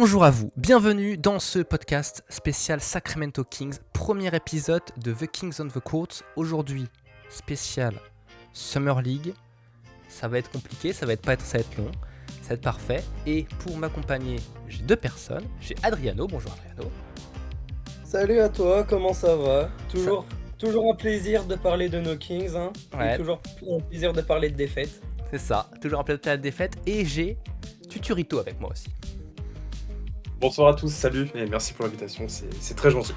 Bonjour à vous, bienvenue dans ce podcast spécial Sacramento Kings, premier épisode de The Kings on the Court. Aujourd'hui, spécial Summer League. Ça va être compliqué, ça va être long, ça va être parfait. Et pour m'accompagner, j'ai deux personnes. J'ai Adriano, bonjour Adriano. Salut à toi, comment ça va? Toujours un plaisir de parler de nos Kings, hein, Ouais. Et toujours un plaisir de parler de défaites. C'est ça, toujours un plaisir de défaite. Et j'ai Tuturito avec moi aussi. Bonsoir à tous, salut et merci pour l'invitation, c'est très gentil.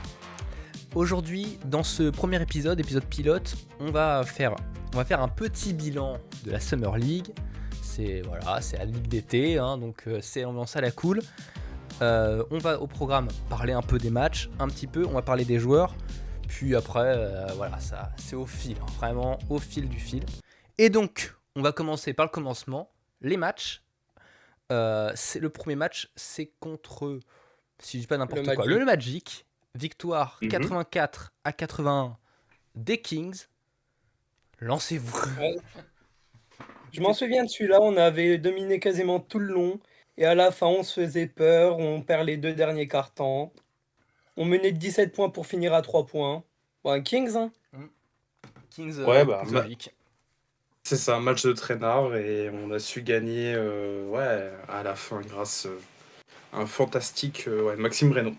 Aujourd'hui, dans ce premier épisode pilote, on va faire un petit bilan de la Summer League. C'est la ligue d'été, hein, donc c'est l'ambiance à la cool. On va au programme parler un peu des matchs, un petit peu, on va parler des joueurs. Puis après, ça c'est au fil, hein, vraiment au fil du fil. Et donc, on va commencer par le commencement, les matchs. Le premier match, c'est contre, si je dis pas n'importe quoi, le Magic. Victoire 84-81 des Kings. Lancez-vous. Ouais. Je m'en souviens de celui-là, on avait dominé quasiment tout le long. Et à la fin, on se faisait peur, on perd les deux derniers quarts-temps. On menait de 17 points pour finir à 3 points. Bon, Kings, hein. Kings, Ouais, logique. C'est ça, un match de traînard et on a su gagner à la fin grâce à un fantastique Maxime Reynaud.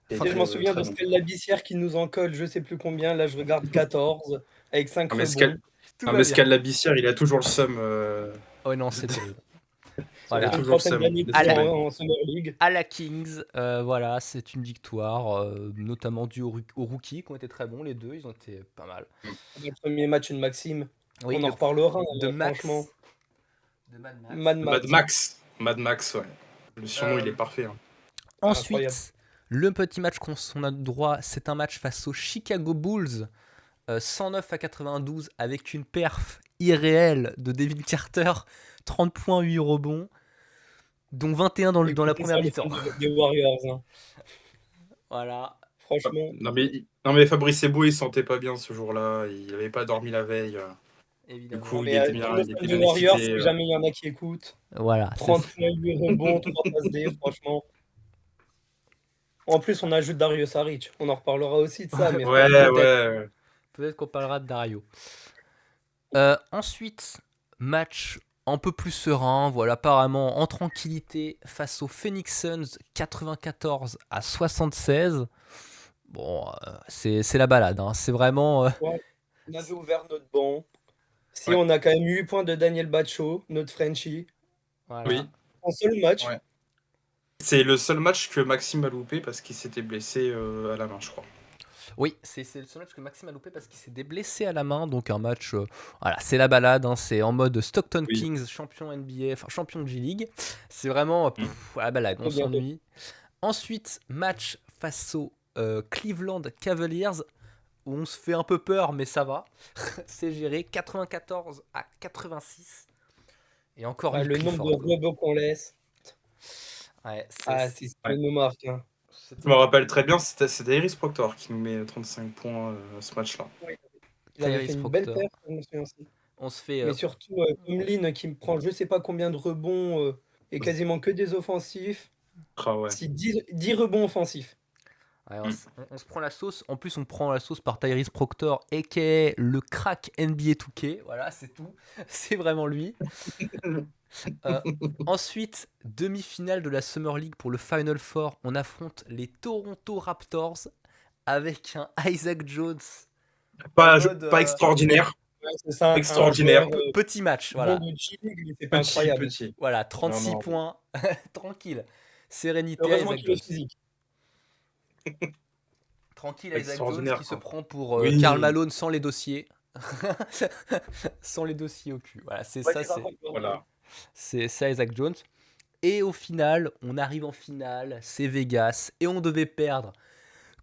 Je m'en souviens de Pascal Labissière qui nous en colle, je sais plus combien, là je regarde 14 avec 5 rebonds. Mescal Labissière, il a toujours le seum. Oh non, c'est terrible. Voilà. Toujours le seum. En Summer League. À la Kings, c'est une victoire, notamment due aux rookies qui ont été très bons, les deux, ils ont été pas mal. Le premier match de Maxime, oui, on en reparlera, de Max. Franchement. De Mad Max, ouais. Le surnom, il est parfait. Hein. Ensuite, le petit match qu'on a droit, c'est un match face aux Chicago Bulls, 109-92, avec une perf irréelle de Devin Carter, 30 points, 8 rebonds, dont 21 dans la première mi-temps. Des Warriors. Hein. Voilà. Franchement. Non mais Fabrice Eboué, il se sentait pas bien ce jour-là, il avait pas dormi la veille. Évidemment. Du coup, il était bien Warriors, si jamais il y en a qui écoutent. Voilà. 30 points, 8 rebonds, 3 passes D, franchement. En plus, on ajoute Dario Saric. On en reparlera aussi de ça. Mais peut-être qu'on parlera de Dario. Ensuite, match un peu plus serein, apparemment en tranquillité face aux Phoenix Suns, 94-76. Bon, c'est la balade, hein. C'est vraiment... Ouais, on avait ouvert notre banc. On a quand même 8 points de Daniel Batcho, notre Frenchie. Voilà. Oui. En seul match. Ouais. C'est le seul match que Maxime a loupé parce qu'il s'était blessé à la main, je crois. Oui, c'est le seul match que Maxime a loupé parce qu'il s'est déblessé à la main. Donc un match, c'est la balade. Hein, c'est en mode Stockton Kings, champion NBA, enfin champion de G-League. C'est vraiment la balade, on s'ennuie. Ensuite, match face aux Cleveland Cavaliers, où on se fait un peu peur, mais ça va. C'est géré, 94-86. Et encore le nombre de rebonds qu'on laisse. Ouais, c'est nos marques. Hein. Je me rappelle très bien, c'était Iris Proctor qui nous met 35 points ce match-là. Oui. Il avait fait une belle perte, je me souviens aussi. On se fait, mais surtout, Tomlin qui me prend je sais pas combien de rebonds et quasiment que des offensifs. C'est 10 rebonds offensifs. Ouais, on se prend la sauce. En plus, on prend la sauce par Tyrese Proctor, a.k.a. le crack NBA 2K. Voilà, c'est tout. C'est vraiment lui. Ensuite, demi-finale de la Summer League pour le Final Four. On affronte les Toronto Raptors avec un Isaac Jones. Pas extraordinaire. Ouais, c'est ça, extraordinaire. Petit match, voilà. C'est pas incroyable. Petit. Voilà, 36 points. Tranquille. Sérénité. Heureusement qu'il est physique. Tranquille, Isaac Jones qui se prend pour Karl Malone sans les dossiers. Sans les dossiers au cul. Voilà, c'est ça. C'est ça, Isaac Jones. Et au final, on arrive en finale, c'est Vegas, et on devait perdre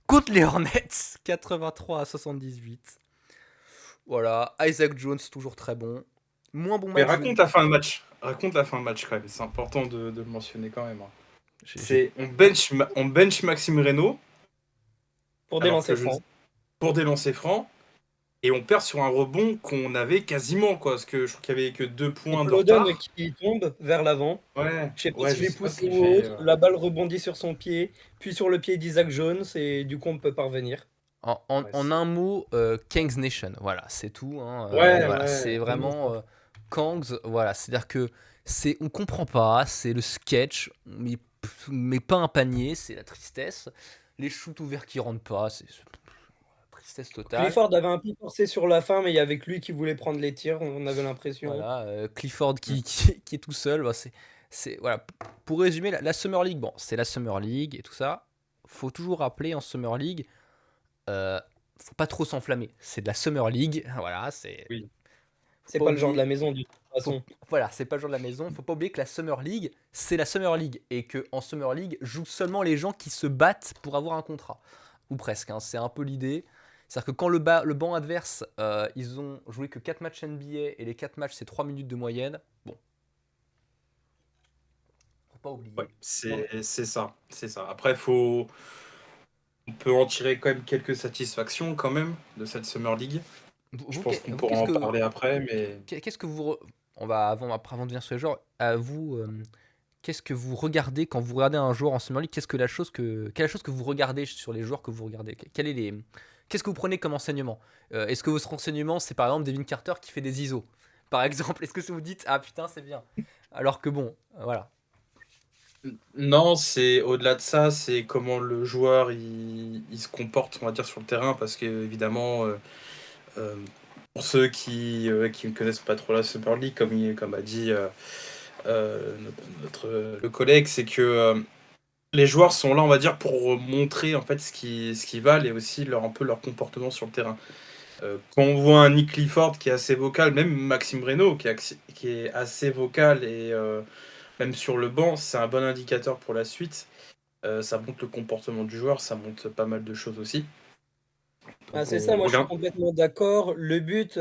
contre les Hornets, 83-78. Voilà, Isaac Jones, toujours très bon. Moins bon match. Mais raconte la fin de match. Raconte la fin de match quand même, c'est important de le mentionner quand même. On bench Maxime Reynaud. Pour des lancers francs. Pour des lancers francs. et on perd sur un rebond qu'on avait quasiment, quoi, parce que je crois qu'il y avait que 2 Et points de Plodon retard. qui tombe vers l'avant. Ouais, Je sais pas ouais, s'il je est sais pas ce poussé qu'il ou fait. autre. La balle rebondit sur son pied, puis sur le pied d'Isaac Jones, et du coup, on peut parvenir. Ouais, En c'est... un mot, Kang's Nation, voilà, c'est tout, hein, Ouais, voilà, ouais, c'est vraiment vraiment ça. Kang's, voilà, c'est-à-dire que on comprend pas, c'est le sketch, mais pas un panier, c'est la tristesse, les shoots ouverts qui rentrent pas, c'est tristesse totale. Clifford avait un peu forcé sur la fin, mais il y avait que lui qui voulait prendre les tirs, on avait l'impression. Voilà, Clifford Mm. qui est tout seul, bah, voilà. Pour résumer, la Summer League, bon, c'est la Summer League et tout ça. Faut toujours rappeler en Summer League, euh, faut pas trop s'enflammer. C'est de la Summer League, voilà, Oui. faut C'est pas pas le genre de oublier, la maison, de toute façon. voilà, c'est pas le jour de la maison. Faut pas oublier que la Summer League, c'est la Summer League et que en Summer League jouent seulement les gens qui se battent pour avoir un contrat, ou presque, hein, c'est un peu l'idée. C'est-à-dire que quand le banc adverse, ils ont joué que 4 matchs NBA et les 4 matchs c'est 3 minutes de moyenne, bon, faut pas Ouais, oublier. c'est ça, c'est ça. Après, on peut en tirer quand même quelques satisfactions quand même de cette Summer League. Je pense qu'on Vous pourra qu'est-ce en que parler après, mais qu'est-ce que vous on va avant de venir sur les joueurs, à vous, qu'est-ce que vous regardez quand vous regardez un joueur en Summer League? Quelle est la chose que vous regardez sur les joueurs que vous regardez? Qu'est-ce que vous prenez comme enseignement? Est-ce que votre renseignement c'est par exemple Devin Carter qui fait des ISO? Par exemple, est-ce que vous dites ah putain c'est bien? Alors que bon, voilà. non, c'est au-delà de ça, c'est comment le joueur il se comporte, on va dire, sur le terrain, parce que évidemment, euh, pour ceux qui ne connaissent pas trop la Super League, comme a dit le collègue, c'est que les joueurs sont là, on va dire, pour montrer en fait ce qu'ils valent et aussi un peu leur comportement sur le terrain. Quand on voit un Nick Clifford qui est assez vocal, même Maxime Reynaud qui est assez vocal et même sur le banc, c'est un bon indicateur pour la suite. Ça montre le comportement du joueur, ça montre pas mal de choses aussi. Ah, Donc c'est ça, on moi je suis regarde. complètement d'accord. Le but,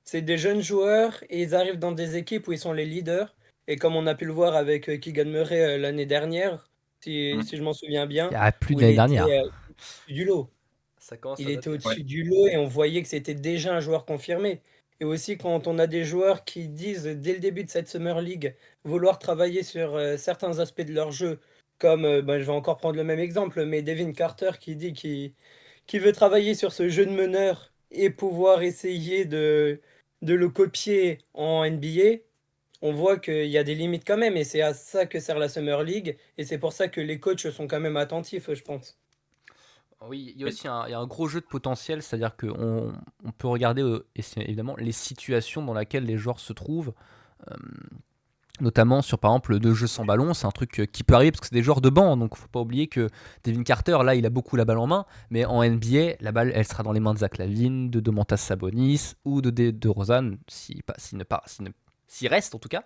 c'est des jeunes joueurs et ils arrivent dans des équipes où ils sont les leaders. Et comme on a pu le voir avec Keegan Murray l'année dernière, si je m'en souviens Il y bien, a plus où de il l'année était dernière. au-dessus du lot. Ça commence Il à était dater. Ouais. au-dessus du lot et on voyait que c'était déjà un joueur confirmé. Et aussi quand on a des joueurs qui disent dès le début de cette Summer League vouloir travailler sur certains aspects de leur jeu, comme ben, je vais encore prendre le même exemple, mais Devin Carter qui dit qui veut travailler sur ce jeu de meneur et pouvoir essayer de le copier en NBA, on voit qu'il y a des limites quand même et c'est à ça que sert la Summer League et c'est pour ça que les coachs sont quand même attentifs, je pense. Oui, il y a un gros jeu de potentiel, c'est-à-dire on peut regarder évidemment les situations dans lesquelles les joueurs se trouvent, euh, notamment sur par exemple le jeu sans ballon, c'est un truc qui peut arriver parce que c'est des joueurs de banc, donc faut pas oublier que Devin Carter, là, il a beaucoup la balle en main, mais en NBA, la balle, elle sera dans les mains de Zach LaVine, de Domantas Sabonis ou de Rosanne, s'il reste en tout cas.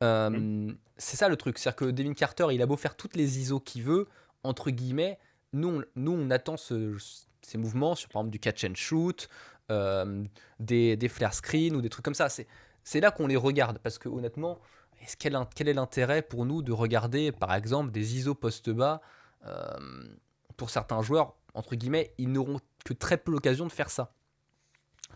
C'est ça le truc, c'est-à-dire que Devin Carter, il a beau faire toutes les ISO qu'il veut, entre guillemets, on attend ces mouvements sur par exemple du catch and shoot, des flare screens ou des trucs comme ça. C'est là qu'on les regarde parce que honnêtement, quel est l'intérêt pour nous de regarder par exemple des ISO poste bas pour certains joueurs, entre guillemets, ils n'auront que très peu l'occasion de faire ça.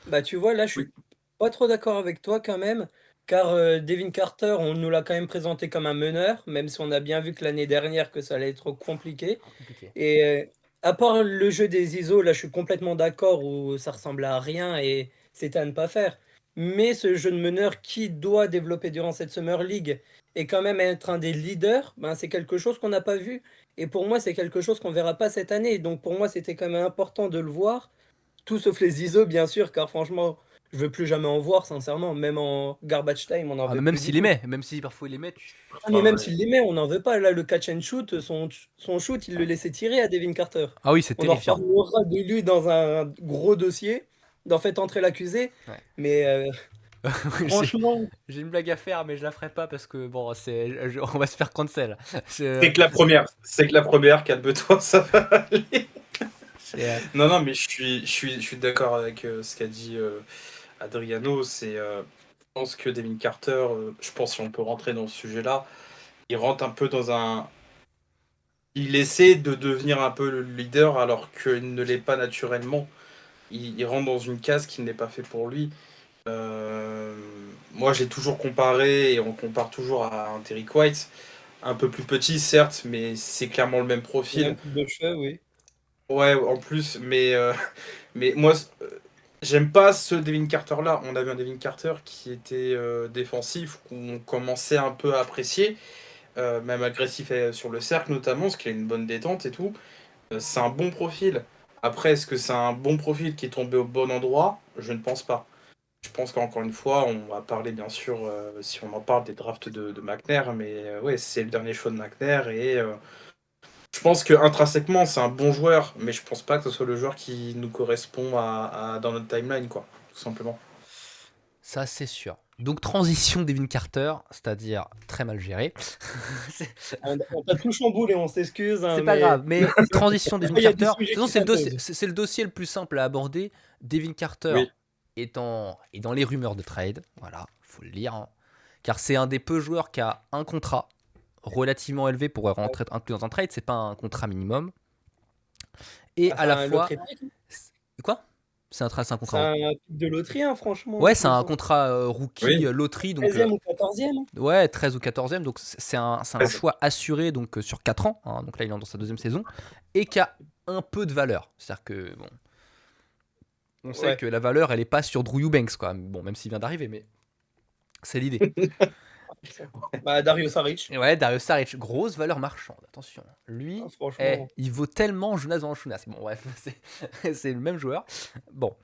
Bah tu vois, là je Oui. suis pas trop d'accord avec toi quand même, car Devin Carter, on nous l'a quand même présenté comme un meneur, même si on a bien vu que l'année dernière que ça allait être compliqué. Compliqué. Et à part le jeu des ISO, là je suis complètement d'accord où ça ressemble à rien et c'était à ne pas faire. Mais ce jeu de meneur qui doit développer durant cette Summer League et quand même être un des leaders, ben, c'est quelque chose qu'on n'a pas vu. Et pour moi, c'est quelque chose qu'on verra pas cette année. Donc pour moi, c'était quand même important de le voir. Tout sauf les ISO, bien sûr, car franchement, je veux plus jamais en voir, sincèrement. Même en garbage time, on n'en Ah, veut même plus du s'il les tout. met, même si parfois il les met, Ah, mais Ah même ouais. s'il les met, on n'en veut pas. Là, le catch and shoot, son shoot, il le laissait tirer à Devin Carter. ah oui, c'est On en terrifiant. reparlera de lui dans un gros dossier, d'en fait entrer l'accusé. Ouais. Mais j'ai franchement, j'ai une blague à faire, mais je la ferai pas parce que bon, on va se faire cancel. C'est que la première. C'est que la première, calme-toi, ça va aller. C'est, euh, Non, non, mais je suis d'accord avec ce qu'a dit Adriano. Je pense que Devin Carter, je pense si on peut rentrer dans ce sujet-là, il rentre un peu dans un. Il essaie de devenir un peu le leader alors qu'il ne l'est pas naturellement. il rentre dans une case qui n'est pas fait pour lui. Moi, j'ai toujours comparé, et on compare toujours à un Derrick White. Un peu plus petit, certes, mais c'est clairement le même Le profil. même coupe de cheveux, oui. Ouais, en plus, mais moi, j'aime pas ce Devin Carter-là. On avait un Devin Carter qui était défensif, qu'on commençait un peu à apprécier, même agressif sur le cercle notamment, parce qu'il a une bonne détente et tout. C'est un bon profil. Après, est-ce que c'est un bon profil qui est tombé au bon endroit? Je ne pense pas. Je pense qu'encore une fois, on va parler bien sûr, si on en parle, des drafts de McNair, mais ouais, c'est le dernier choix de McNair et je pense que intrinsèquement c'est un bon joueur, mais je pense pas que ce soit le joueur qui nous correspond dans notre timeline, quoi, tout simplement. Ça, c'est sûr. Donc, transition Devin Carter, c'est-à-dire très mal géré. C'est On t'a tout chamboulé, on s'excuse, c'est hein, pas mais grave, mais transition Devin il y a des Carter. De toute sujets façon, qui s'imposent. c'est le dossier le plus simple à aborder. Devin Carter Oui, est dans les rumeurs de trade. Voilà, faut le lire, hein. Car c'est un des peu joueurs qui a un contrat relativement élevé pour rentrer inclus dans un trade. C'est pas un contrat minimum. Et à la Enfin, l'autre fois. épique, Quoi? C'est un c'est contrat. un truc de loterie, hein, franchement, en Ouais, c'est un plus. contrat rookie oui, loterie. Donc, 13e ou 14e. ouais, 13 ou 14e. Donc, c'est un presque. choix assuré donc, sur 4 ans. Hein. Donc là, il est dans sa deuxième saison. Et qui a un peu de valeur. C'est-à-dire que, bon, on sait Ouais. que la valeur, elle est pas sur Drew Eubanks, quoi. Bon, même s'il vient d'arriver, mais c'est l'idée. Bah, Dario Saric, Et ouais, Darius Saric, grosse valeur marchande, attention. Lui, franchement. il vaut tellement Jonas Valanciunas. Bon, bref, c'est le même joueur. Bon,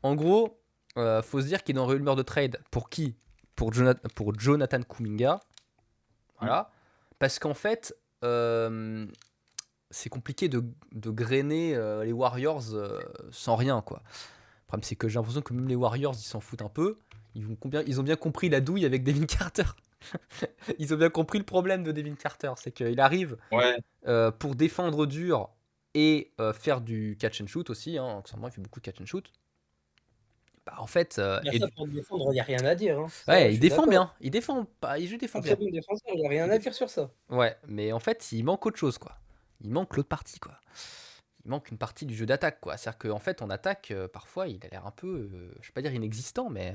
en gros, faut se dire qu'il est dans rumeur de trade. Pour qui? Pour Jonathan Kuminga. Voilà. Parce qu'en fait, c'est compliqué de grainer les Warriors sans rien, quoi. Le problème, c'est que j'ai l'impression que même les Warriors, ils s'en foutent un peu. Ils ont bien compris la douille avec Devin Carter. Ils ont bien compris le problème de Devin Carter. C'est qu'il arrive Ouais, pour défendre dur et faire du catch and shoot aussi. Hein. Il fait beaucoup de catch and shoot. Bah, en fait, Bah, ça, pour le défendre, il n'y a rien à dire, hein. Ça, ouais, je il suis défend d'accord. bien. Il défend pas, il défend Un très bien. bon défenseur, il n'y a rien Il à dé- dire sur ça. Ouais, mais en fait, il manque autre chose, quoi. Il manque l'autre partie, quoi. Il manque une partie du jeu d'attaque, quoi. C'est-à-dire qu'en fait, en attaque, parfois, il a l'air un peu, je vais pas dire inexistant, mais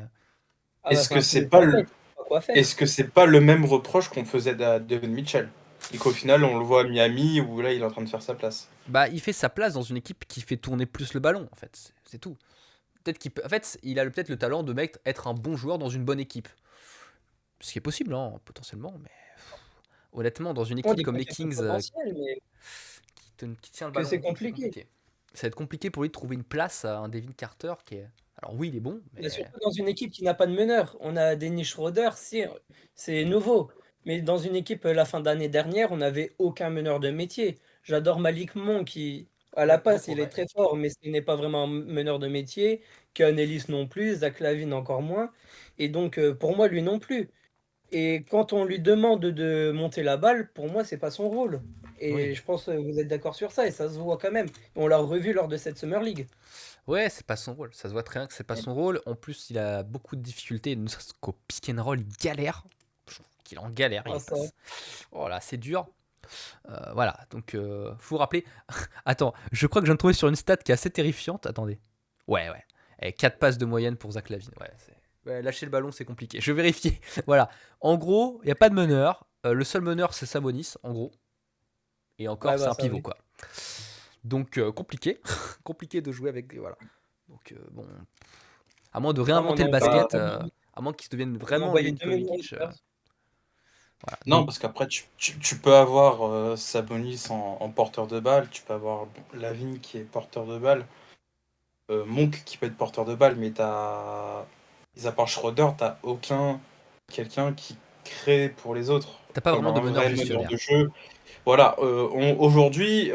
Ah bah, est-ce c'est que un poulet c'est de pas patate, pas quoi faire. est-ce que c'est pas le même reproche qu'on faisait à Devin Mitchell et qu'au final on le voit à Miami où là il est en train de faire sa place. bah, il fait sa place dans une équipe qui fait tourner plus le ballon, en fait. C'est tout. Peut-être qu'il peut... En fait, il a peut-être le talent de être un bon joueur dans une bonne équipe. Ce qui est possible, hein, potentiellement, mais honnêtement, dans une On équipe dit comme pas les qu'il y a pas de Kings potentiel, mais qui tient le que ballon c'est et tout, c'est compliqué. compliqué. Ça va être compliqué pour lui de trouver une place à un Devin Carter qui est. Alors oui, il est bon, Mais mais surtout dans une équipe qui n'a pas de meneur. On a Dennis Schroeder, si, c'est nouveau. Mais dans une équipe, la fin d'année dernière, on n'avait aucun meneur de métier. J'adore Malik Monk qui, à la passe, il est ouais. très fort, mais ce n'est pas vraiment un meneur de métier. Keon Ellis non plus, Zach LaVine encore moins. Et donc, pour moi, lui non plus. Et quand on lui demande de monter la balle, pour moi, c'est pas son rôle. Et Oui. je pense que vous êtes d'accord sur ça, et ça se voit quand même. On l'a revu lors de cette Summer League. Ouais, c'est pas son rôle. Ça se voit très bien que c'est pas son rôle. En plus, il a beaucoup de difficultés. Ne serait-ce qu'au pick and roll, il galère. Je trouve qu'il est en galère. Ah, Il ça. passe. Oh là, c'est dur. Voilà, donc faut rappeler. Attends, je crois que je viens de trouver sur une stat qui est assez terrifiante. Attendez. Ouais. 4 passes de moyenne pour Zach LaVine. Ouais, lâcher le ballon, c'est compliqué. Je vais vérifier. Voilà. En gros, il n'y a pas de meneur. Le seul meneur, c'est Sabonis, en gros. Et Ouais, encore, c'est bah un ça, pivot, oui. quoi. Donc, compliqué. Compliqué de jouer avec. Voilà. Donc, bon. À moins de Pourtant, on réinventer a le envoyé, basket, à moins qu'ils deviennent on a vraiment envoyé Evan 2 millions de Kovic. dollars. Voilà. Non, Donc, parce qu'après, tu peux avoir Sabonis en porteur de balle, tu peux avoir Lavigne qui est porteur de balle, Monk qui peut être porteur de balle, mais mis à part Schroeder, t'as aucun quelqu'un qui crée pour les autres, t'as pas comme vraiment de un meneur vrai meneur gestionnaire. de jeu. Voilà, aujourd'hui,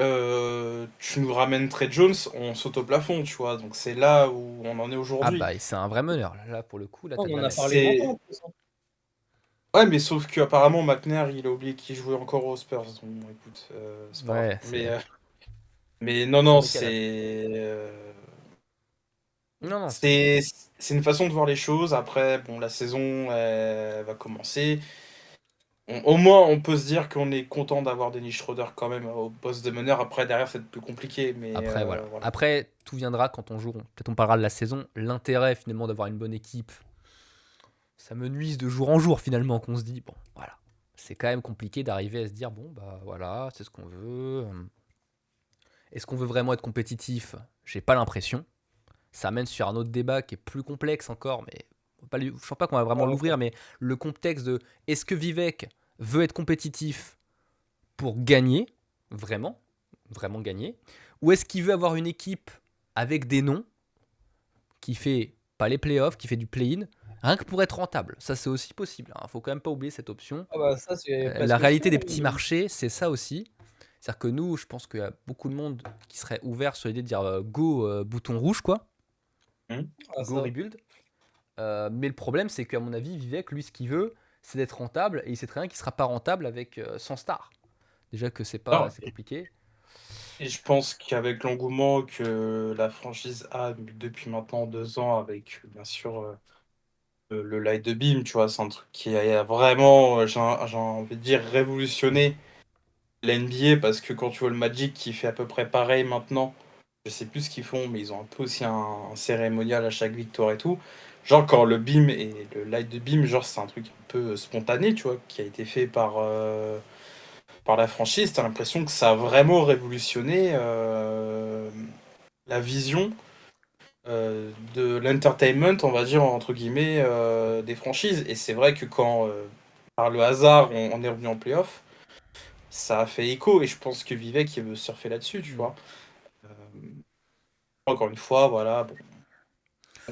tu nous ramènes Trey Jones, on saute au plafond, tu vois, donc c'est là où on en est Ah aujourd'hui. bah, et c'est un vrai meneur. Là, pour le coup, là, t'as On de en la a mène. parlé longtemps, C'est en plus, hein. Ouais, mais sauf qu'apparemment, McNair, il a oublié qu'il jouait encore aux Spurs. Donc, bon, écoute, c'est pas grave. Ouais, Mais non, c'est un non, décalage. Non, non, c'est une façon de voir les choses. Après, bon, la saison, elle va commencer. Au moins, on peut se dire qu'on est content d'avoir Dennis Schroeder quand même au poste de meneur. Après, derrière, c'est plus compliqué, mais Après, voilà. voilà. Après, tout viendra quand on joue. Peut-être on parlera de la saison. L'intérêt, finalement, d'avoir une bonne équipe, ça me nuise de jour en jour, finalement, qu'on se dit, bon, voilà. C'est quand même compliqué d'arriver à se dire, bon, bah voilà, c'est ce qu'on veut. Est-ce qu'on veut vraiment être compétitif? J'ai pas l'impression. Ça amène sur un autre débat qui est plus complexe encore, mais je ne sens pas qu'on va vraiment l'ouvrir, mais le contexte de est-ce que Vivek veut être compétitif pour gagner, vraiment gagner, ou est-ce qu'il veut avoir une équipe avec des noms qui fait pas les playoffs, qui fait du play-in, rien que pour être rentable. Ça, c'est aussi possible. Il ne faut quand même pas oublier cette option. Ah bah ça, c'est La presque réalité sûr. des petits marchés, c'est ça aussi. C'est-à-dire que nous, je pense qu'il y a beaucoup de monde qui serait ouvert sur l'idée de dire go bouton rouge, quoi. Ah, Go ça. rebuild. Mais le problème, c'est qu'à mon avis, Vivek, lui, ce qu'il veut, c'est d'être rentable, et il sait très bien qu'il sera pas rentable avec 100 stars. Déjà que c'est Non, compliqué. et je pense qu'avec l'engouement que la franchise a depuis maintenant 2 ans, avec bien sûr le light de Beam, tu vois, c'est un truc qui a vraiment, j'ai envie de dire, révolutionné l'NBA parce que quand tu vois le Magic qui fait à peu près pareil maintenant, je sais plus ce qu'ils font, mais ils ont un peu aussi un cérémonial à chaque victoire et tout. Genre quand le Beam et le light de Beam, genre c'est un truc un peu spontané, tu vois, qui a été fait par la franchise. T'as l'impression que ça a vraiment révolutionné la vision de l'entertainment, on va dire entre guillemets, des franchises. Et c'est vrai que quand par le hasard on est revenu en playoff, ça a fait écho et je pense que Vivek il veut surfer là-dessus, tu vois. Euh, Encore une fois, voilà. Bon.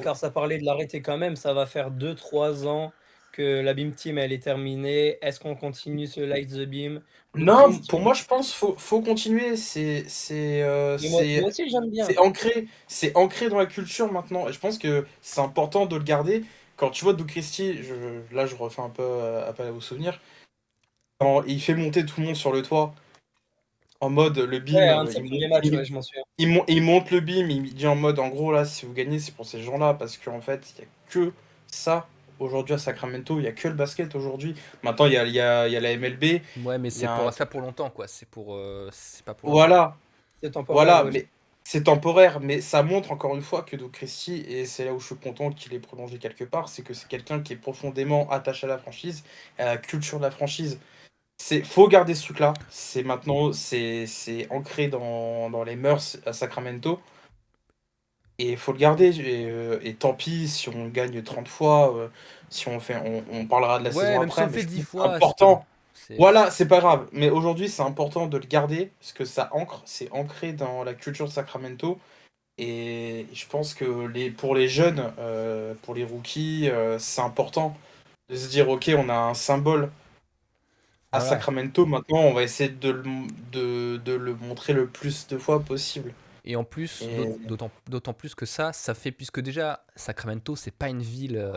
Car ça parlait de l'arrêter quand même, ça va faire 2-3 ans que la Beam Team elle est terminée. Est-ce qu'on continue ce Light the Beam? Donc Non, pour Christie, moi je pense faut continuer. mais moi aussi j'aime bien. C'est ancré dans la culture maintenant. Et je pense que c'est important de le garder. Quand tu vois Doug Christie, là je refais un peu appel à vos souvenirs. Quand il fait monter tout le monde sur le toit, en mode le Ouais, beam, un de ses premiers matchs, ouais, je m'en souviens. il monte le beam, il dit en mode en gros là, si vous gagnez, c'est pour ces gens-là, parce qu'en fait, il n'y a que ça aujourd'hui à Sacramento, il n'y a que le basket aujourd'hui. Maintenant, il y a la MLB, Ouais, mais il y a c'est pas pour longtemps, quoi. C'est pas pour longtemps. voilà, C'est temporaire, voilà, ouais. mais c'est temporaire, mais ça montre encore une fois que Doug Christie, et c'est là où je suis content qu'il ait prolongé quelque part, c'est que c'est quelqu'un qui est profondément attaché à la franchise, à la culture de la franchise. Faut garder ce truc-là. C'est maintenant, c'est ancré dans les mœurs à Sacramento. Et il faut le garder. Et tant pis si on gagne 30 fois, si on parlera de la Ouais, saison même si on après, le mais fait je 10 trouve que c'est fois, c'est pas grave. important. Voilà, c'est pas grave. Mais aujourd'hui, c'est important de le garder, parce que ça ancre, c'est ancré dans la culture de Sacramento. Et je pense que pour les jeunes, pour les rookies, c'est important de se dire, ok, on a un symbole à Voilà. Sacramento, maintenant, on va essayer de le montrer le plus de fois possible. Et en plus, Et d'autant plus que ça fait, puisque déjà, Sacramento, c'est pas une ville,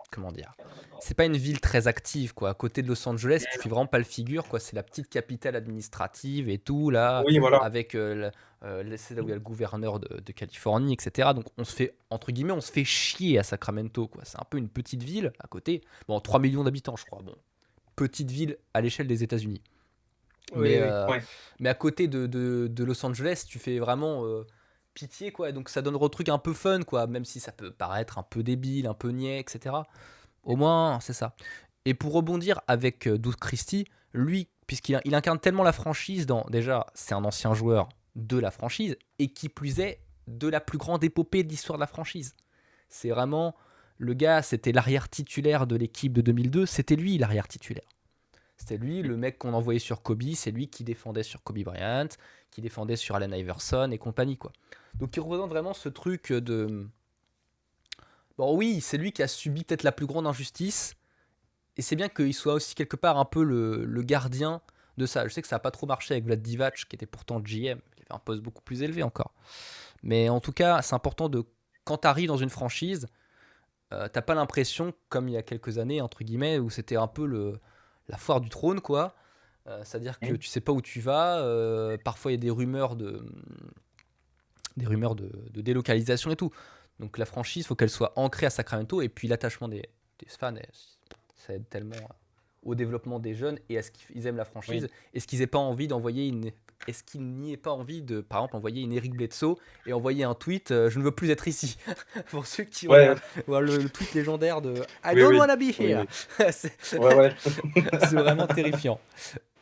comment dire, c'est pas une ville très active, quoi. À côté de Los Angeles, tu fais vraiment pas le figure, quoi. C'est la petite capitale administrative et tout, là, oui, voilà. avec, c'est là où il y a le gouverneur de Californie, etc. Donc, on se fait, entre guillemets, on se fait chier à Sacramento, quoi. C'est un peu une petite ville à côté. Bon, 3 millions d'habitants, je crois. Bon, petite ville à l'échelle des États-Unis. Mais, Oui, oui. Ouais. mais à côté de Los Angeles, tu fais vraiment pitié, quoi. Donc ça donne un truc un peu fun, quoi. Même si ça peut paraître un peu débile, un peu niais, etc. Au moins, c'est ça. Et pour rebondir avec Doug Christie, lui, puisqu'il incarne tellement la franchise déjà, c'est un ancien joueur de la franchise, et qui plus est, de la plus grande épopée de l'histoire de la franchise. C'est vraiment... Le gars, c'était l'arrière titulaire de l'équipe de 2002, c'était lui l'arrière titulaire. C'était lui, le mec qu'on envoyait sur Kobe, c'est lui qui défendait sur Kobe Bryant, qui défendait sur Allen Iverson et compagnie, quoi. Donc il représente vraiment ce truc de... Bon oui, c'est lui qui a subi peut-être la plus grande injustice, et c'est bien qu'il soit aussi quelque part un peu le gardien de ça. Je sais que ça n'a pas trop marché avec Vlad Divac, qui était pourtant GM, il avait un poste beaucoup plus élevé encore. Mais en tout cas, c'est important de... Quand tu arrives dans une franchise, t'as pas l'impression, comme il y a quelques années, entre guillemets, où c'était un peu la foire du trône, quoi. C'est-à-dire que tu sais pas où tu vas. Parfois, il y a des rumeurs de délocalisation et tout. Donc la franchise, faut qu'elle soit ancrée à Sacramento. Et puis l'attachement des fans, ça aide tellement au développement des jeunes et à ce qu'ils aiment la franchise. Oui. Est-ce qu'ils n'aient pas envie d'envoyer une. Est-ce qu'il n'y ait pas envie de, par exemple, envoyer une Eric Bledsoe et envoyer un tweet je ne veux plus être ici pour ceux qui ont Ouais, le tweet légendaire de I oui, don't oui. wanna be Oui, here. oui. C'est Ouais. c'est vraiment terrifiant.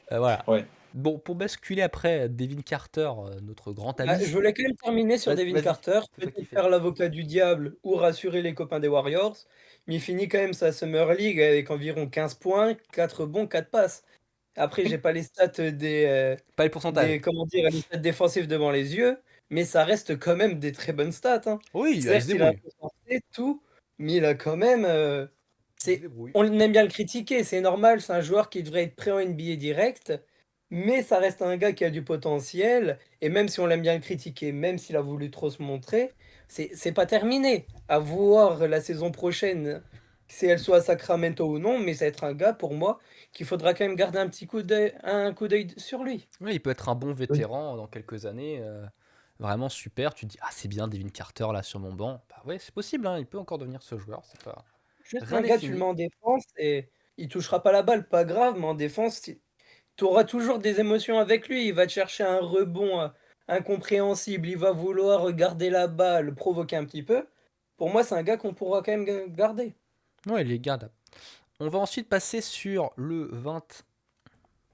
Voilà. Ouais. Bon, pour basculer après Devin Carter, notre grand Ah, ami. je voulais quand même terminer sur Devin Vas-y, Carter, fais-toi peut-être kiffer. faire l'avocat du diable ou rassurer les copains des Warriors, mais il finit quand même sa Summer League avec environ 15 points, 4 bons, 4 passes. Après, j'ai pas les stats Pas les pourcentages. comment dire, les stats défensives devant les yeux, mais ça reste quand même des très bonnes stats, hein. Oui, il se Certes, il a un débrouille. peu forcé, tout, mais il a quand même. Il se débrouille. On aime bien le critiquer, c'est normal, c'est un joueur qui devrait être prêt en NBA direct, mais ça reste un gars qui a du potentiel, et même si on l'aime bien le critiquer, même s'il a voulu trop se montrer, c'est pas terminé. À voir la saison prochaine, si elle soit à Sacramento ou non, mais ça va être un gars pour moi qu'il faudra quand même garder un coup d'œil sur lui. Oui, il peut être un bon Oui. vétéran dans quelques années. Vraiment super. Tu te dis, ah, c'est bien Devin Carter là sur mon banc. Bah ouais, c'est possible, hein, il peut encore devenir ce joueur. C'est pas... Juste Rien un n'est gars, tu le fini. mets en défense et il touchera pas la balle, pas grave, mais en défense, tu auras toujours des émotions avec lui. Il va te chercher un rebond incompréhensible. Il va vouloir garder la balle, provoquer un petit peu. Pour moi, c'est un gars qu'on pourra quand même garder. Ouais, les gars. On va ensuite passer sur le 20.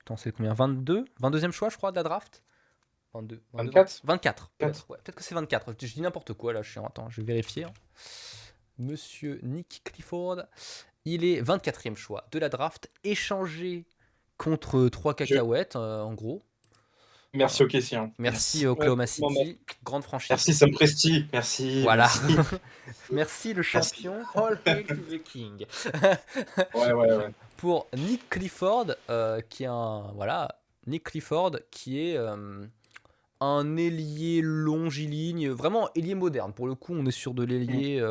Attends, c'est combien 22 22e choix, je crois, de la draft 22, 24. 24. 4. Ouais, peut-être que c'est 24. Je dis n'importe quoi là, attends, je vais vérifier. Hein. Monsieur Nick Clifford, il est 24e choix de la draft, échangé contre 3 cacahuètes, en gros. Merci aux caissiers. Merci Ouais, Oklahoma franchement, City, grande franchise. Merci Sam Presti. Merci. Voilà. Merci. Merci le champion. All hail to the king. Ouais. Pour Nick Clifford, qui est Nick Clifford qui est un ailier longiligne, vraiment ailier moderne. Pour le coup, on est sur de l'ailier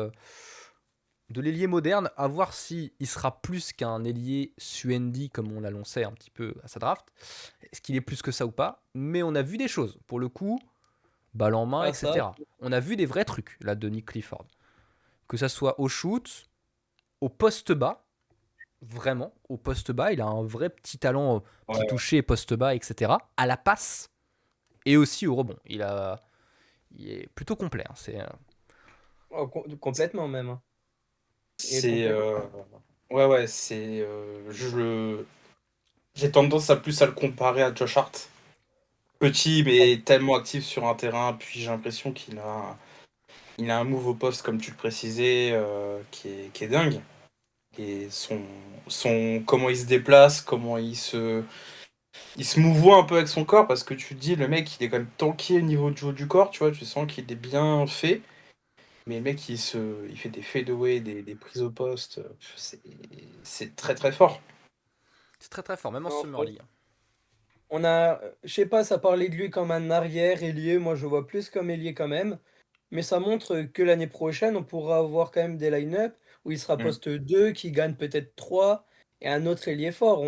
moderne. À voir si il sera plus qu'un ailier Suendi comme on l'annonçait un petit peu à sa draft. Est-ce qu'il est plus que ça ou pas? Mais on a vu des choses. Pour le coup, balle en main, Ah, ça. etc. On a vu des vrais trucs là de Nick Clifford. Que ça soit au shoot, au poste bas. Vraiment, au poste bas, il a un vrai petit talent petit Ouais. toucher, poste bas, etc. À la passe et aussi au rebond. Il est plutôt complet. Hein. C'est Oh, complètement même, hein. C'est ouais, c'est j'ai tendance à plus à le comparer à Josh Hart. Petit mais tellement actif sur un terrain, puis j'ai l'impression qu'il a un move au poste comme tu le précisais qui est dingue. Et son comment il se déplace, comment il se mouvoie un peu avec son corps parce que tu te dis le mec il est quand même tanké au niveau du haut du corps, tu vois, tu sens qu'il est bien fait. Mais le mec, il fait des fadeaway, des prises au poste. C'est très très fort. c'est très très fort, même en Non, Summer League. on a, je sais pas, ça parlait de lui comme un arrière ailier. Moi, je le vois plus comme ailier quand même. Mais ça montre que l'année prochaine, on pourra avoir quand même des line-up où il sera Mm. poste 2, qui gagne peut-être 3, et un autre ailier fort.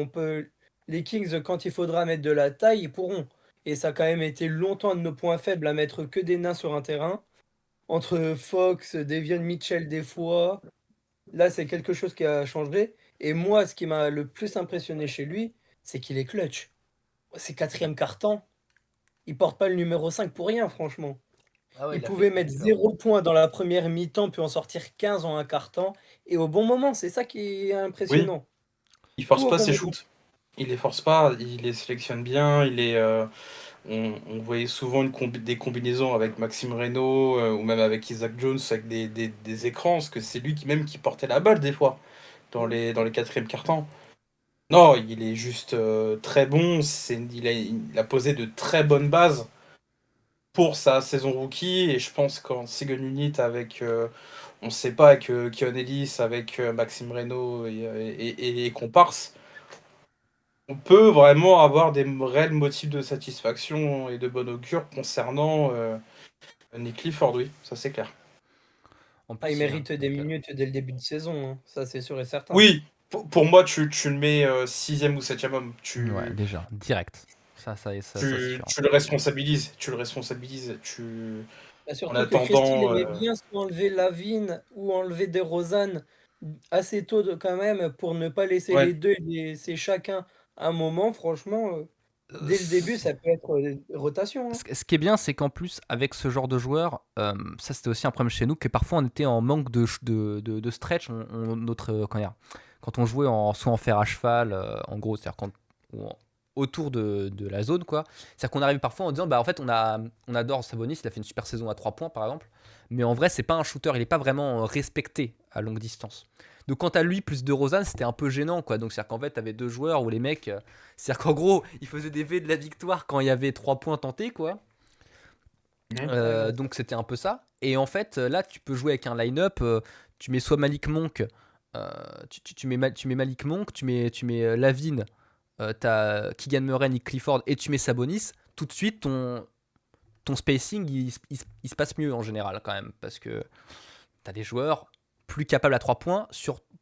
Les Kings, quand il faudra mettre de la taille, ils pourront. Et ça a quand même été longtemps un de nos points faibles à mettre que des nains sur un terrain. Entre Fox, Devion Mitchell des fois, là c'est quelque chose qui a changé. Et moi, ce qui m'a le plus impressionné chez lui, c'est qu'il est clutch. C'est quatrième carton. Il porte pas le numéro 5 pour rien, franchement. Ah ouais, Il pouvait mettre 0 point dans la première mi-temps, puis en sortir 15 en un quart-temps. Et au bon moment, c'est ça qui est impressionnant. Il Tout force au pas bon ses moment. shoots. Il les force pas, il les sélectionne bien. On voyait souvent des combinaisons avec Maxime Reynaud ou même avec Isaac Jones avec des écrans, parce que c'est lui qui portait la balle des fois dans les quatrièmes cartons. Non, il est juste très bon. Il a posé de très bonnes bases pour sa saison rookie, et je pense qu'en second unit avec on sait pas, avec Keon Ellis, avec Maxime Reynaud et les comparses, on peut vraiment avoir des réels motifs de satisfaction et de bonne augure concernant Nick Clifford, oui, ça c'est clair. En Ah, il plus, mérite des minutes dès le début de saison, hein. Ça, c'est sûr et certain. Oui, pour moi, tu le mets 6e ou 7e homme. ouais, déjà, direct. Ça c'est sûr. Tu le responsabilises. Bah, En surtout que Christy, il attendant. aimait bien soit enlever Lavine ou enlever DeRozan assez tôt quand même pour ne pas laisser Ouais. les deux et laisser chacun un moment, franchement, dès le début, ça peut être rotation. Hein. Ce qui est bien, c'est qu'en plus, avec ce genre de joueurs, ça c'était aussi un problème chez nous, que parfois on était en manque de stretch. Quand on jouait soit en fer à cheval, en gros, c'est-à-dire autour de la zone, quoi. C'est-à-dire qu'on arrive parfois en disant, bah en fait, on adore Sabonis, il a fait une super saison à 3 points, par exemple, mais en vrai, c'est pas un shooter, il est pas vraiment respecté à longue distance. Donc quant à lui, plus de Rosanne, c'était un peu gênant, quoi. Donc c'est-à-dire qu'en fait, t'avais deux joueurs où les mecs, c'est-à-dire qu'en gros, ils faisaient des V de la victoire quand il y avait 3 points tentés, quoi. Mhm. Ouais, bah, Donc c'était un peu ça. Et en fait, là, tu peux jouer avec un line-up. Tu mets soit Malik Monk, tu mets Malik Monk, tu mets Lavine, t'as Keegan Murray, Nick Clifford, et tu mets Sabonis. Tout de suite, ton spacing, il se passe mieux en général, quand même. Parce que t'as des joueurs plus capables à 3 points.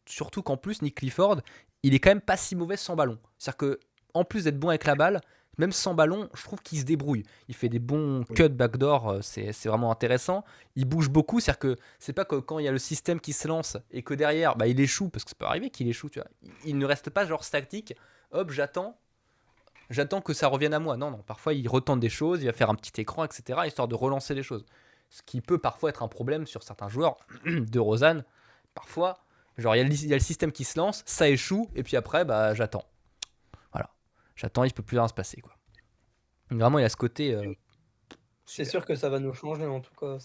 Surtout qu'en plus, Nick Clifford, il est quand même pas si mauvais sans ballon. C'est-à-dire que, en plus d'être bon avec la balle, même sans ballon, je trouve qu'il se débrouille. Il fait des bons Oui. cuts backdoor, c'est vraiment intéressant. Il bouge beaucoup, c'est-à-dire que c'est pas que quand il y a le système qui se lance et que derrière, bah, il échoue, parce que ça peut arriver qu'il échoue, tu vois. Il ne reste pas genre statique, hop, j'attends que ça revienne à moi. Non, non, parfois il retente des choses, il va faire un petit écran, etc., histoire de relancer les choses. Ce qui peut parfois être un problème sur certains joueurs de Rosanne. Parfois, genre il y a le système qui se lance, ça échoue, et puis après, bah j'attends. Voilà. J'attends, il ne peut plus rien se passer, quoi. Donc, vraiment, il a ce côté c'est super. sûr que ça va nous changer en tout cas.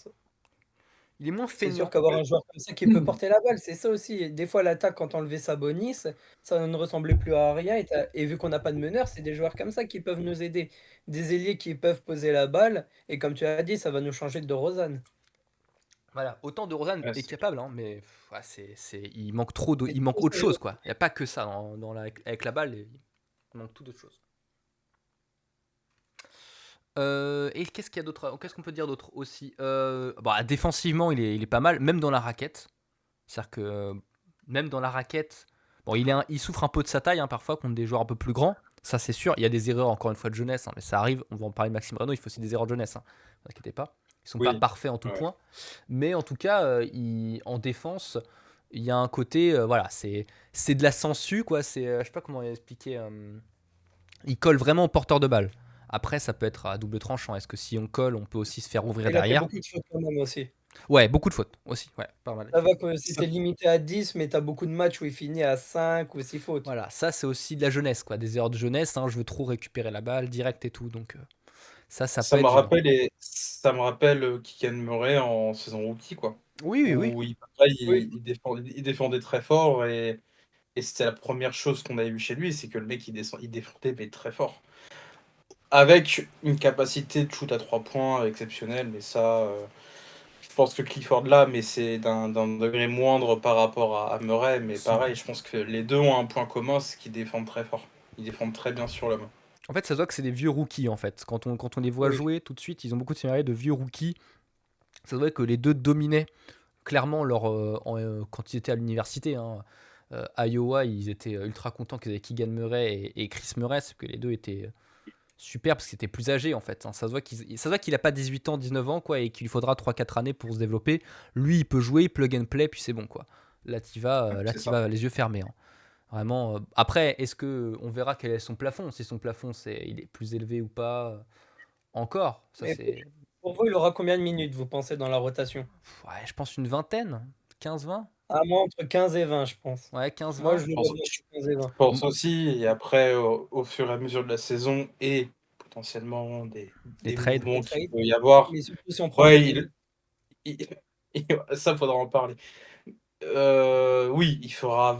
Il est moins C'est sûr feignant. qu'avoir un joueur comme ça qui peut porter la balle, c'est ça aussi. Et des fois, l'attaque, quand on enlevait Sabonis, ça ne ressemblait plus à rien. Et vu qu'on n'a pas de meneur, c'est des joueurs comme ça qui peuvent nous aider. Des ailiers qui peuvent poser la balle. Et comme tu as dit, ça va nous changer de DeRozan. Voilà, autant de Rosanne Ouais, est c'est capable, hein, mais ouais, il manque trop C'est il manque trop autre sérieux. chose, quoi. Il n'y a pas que ça avec la balle, il manque tout d'autres choses. Et qu'est-ce qu'il y a d'autre? Qu'est-ce qu'on peut dire d'autre aussi? Bah, défensivement, il est pas mal, même dans la raquette. C'est-à-dire que même dans la raquette, bon, il souffre un peu de sa taille, hein, parfois contre des joueurs un peu plus grands. Ça, c'est sûr. Il y a des erreurs, encore une fois, de jeunesse, hein, mais ça arrive. On va en parler de Maxime Reynaud. Il faut aussi des erreurs de jeunesse. Hein, ne vous inquiétez pas. Ils sont pas Oui. parfaits en tout Ouais. point. Mais en tout cas, en défense, il y a un côté, voilà, c'est de la sangsue, quoi. Je sais pas comment expliquer. Il colle vraiment au porteur de balle. Après, ça peut être à double tranchant. Est-ce que si on colle, on peut aussi se faire ouvrir Il a fait derrière? beaucoup de fautes quand même aussi. Ouais, beaucoup de fautes aussi. Ouais, pas mal. Ça va que Ça, c'était limité à 10, mais tu as beaucoup de matchs où il finit à 5 ou 6 fautes. Voilà, ça c'est aussi de la jeunesse, quoi. Des erreurs de jeunesse, hein, je veux trop récupérer la balle direct et tout. Donc ça peut ça me être gênant. rappelle, Keegan Murray en saison rookie, quoi. Oui, oui, oui. Où pareil, Oui, il défendait très fort et c'était la première chose qu'on avait vu chez lui, c'est que le mec il défendait mais très fort. Avec une capacité de shoot à 3 points exceptionnelle, mais ça, je pense que Clifford là, mais c'est d'un degré moindre par rapport à Murray, mais pareil, je pense que les deux ont un point commun, c'est qu'ils défendent très fort. Ils défendent très bien sur la main. En fait, ça se voit que c'est des vieux rookies, en fait. Quand on les voit oui. jouer, tout de suite, ils ont beaucoup de similarités de vieux rookies. Ça se voit que les deux dominaient clairement quand ils étaient à l'université. Hein. Iowa, ils étaient ultra contents qu'ils avaient Keegan Murray et Chris Murray, parce que les deux étaient super, parce qu'ils étaient plus âgés, en fait. Hein. Ça se voit qu'il a pas 18 ans, 19 ans, quoi, et qu'il lui faudra 3-4 années pour se développer. Lui, il peut jouer, plug and play, puis c'est bon, quoi. Là, C'est ça. les yeux fermés. Hein. Vraiment. Après, est-ce que on verra quel est son plafond? Si son plafond, il est plus élevé ou pas encore? Ça, Mais c'est. pour vous, il aura combien de minutes, vous pensez, dans la rotation? Ouais, je pense une vingtaine. 15-20. À moi, entre 15 et 20, je pense. Ouais, Moi, 15-20. je le vois pense, bien je entre 15 et 20. pense aussi, et après, au fur et à mesure de la saison, et potentiellement Les des trades. Les mouvements qu'il trades, peut y avoir, mais surtout si on prend ouais, KD. il- ça, faudra en parler. Oui, il fera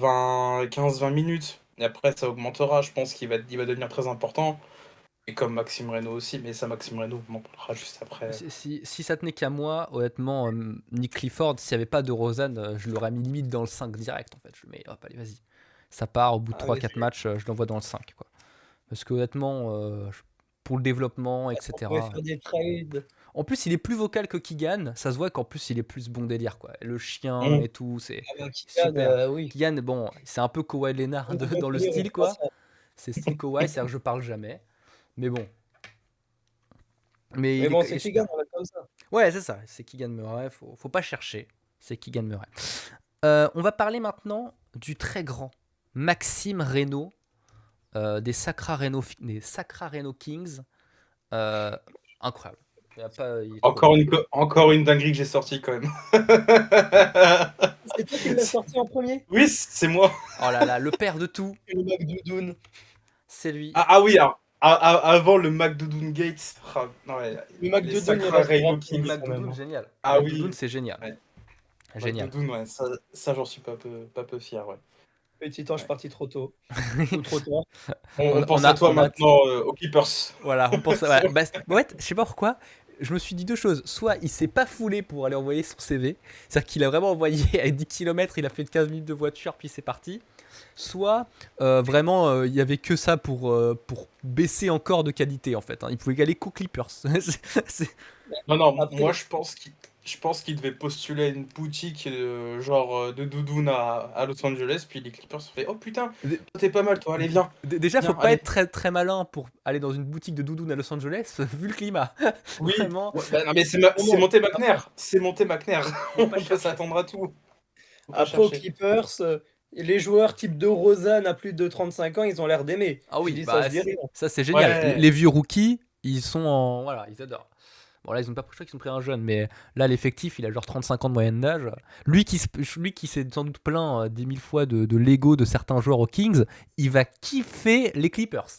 15-20 minutes, et après, ça augmentera. Je pense il va devenir très important, et comme Maxime Reynaud aussi, mais ça, Maxime Reynaud, on en parlera juste après. Si ça tenait qu'à moi, honnêtement, Nick Clifford, s'il n'y avait pas de Rosanne, je l'aurais mis limite dans le 5 direct, en fait. Je mets, hop, allez, vas-y. Ça part, au bout de Ah, trois mais quatre matchs, je l'envoie dans le 5, quoi. Parce que honnêtement, pour le développement, on pouvait etc. faire des trades. En plus, il est plus vocal que Keegan. Ça se voit qu'en plus, il est plus bon délire, quoi. Le chien Mmh. et tout, c'est Ah, bah, Kylian, super. oui. Keegan, bon, c'est un peu Kawhi Leonard On a bien dans le connu style, en quoi. passant. C'est style Kawhi, c'est-à-dire que je parle jamais. Mais bon, mais Mais il bon, est c'est Kylian, super. on va comme ça. Ouais, c'est ça. C'est Keegan Murray. Faut pas chercher. C'est Keegan Murray. On va parler maintenant du très grand Maxime Reynaud des Sacramento Kings. Incroyable. Il y a pas, il est trop bon. Encore une dinguerie que j'ai sortie quand même. C'est toi qui l'as sorti en premier? Oui, c'est moi. Oh là là, le père de tout, Le McDoudoun. c'est lui. Ah oui, alors, avant le McDoudoun Gates, Le les McDoudoun, Sacramento Le Kings. quand même, McDoudoun, hein. génial. Ah McDoudoun, oui. c'est génial. Ouais. Génial. McDoudoun, ouais, ça j'en suis pas peu fier, ouais. Petit ange Ouais. parti trop tôt. Ou trop tard. On pense à toi maintenant aux Clippers. Voilà, on pense. Ouais, bah, ouais, je sais pas pourquoi. Je me suis dit deux choses. Soit il s'est pas foulé pour aller envoyer son CV, c'est-à-dire qu'il a vraiment envoyé à 10 km, il a fait 15 minutes de voiture, puis c'est parti. Soit vraiment il y avait que ça pour baisser encore de qualité en fait. Hein. Il pouvait y aller qu'aux Clippers. Non, Après- moi je pense qu'il devait postuler à une boutique de doudoune à Los Angeles, puis les Clippers ont fait oh putain, toi, t'es pas mal toi, allez viens. Déjà, faut Viens, pas allez. être très, très malin pour aller dans une boutique de doudoune à Los Angeles, vu le climat. Oui, Vraiment. ouais, bah, non, mais c'est Monté McNair, c'est Monté McNair. Faut On pas peut chercher. s'attendre à tout. Faut pas Après, aux chercher. Clippers, les joueurs type de Rosanne à plus de 35 ans, ils ont l'air d'aimer. Ah oui, Je dis bah, ça, je dis rien. ça c'est génial. Ouais. Les vieux rookies, ils sont en. Voilà, ils adorent. Bon, là, ils ont pas pris, je crois qu'ils ont pris un jeune, mais là, l'effectif, il a genre 35 ans de moyenne d'âge. Lui qui s'est sans doute plaint 10 000 fois de l'ego de certains joueurs aux Kings, il va kiffer les Clippers.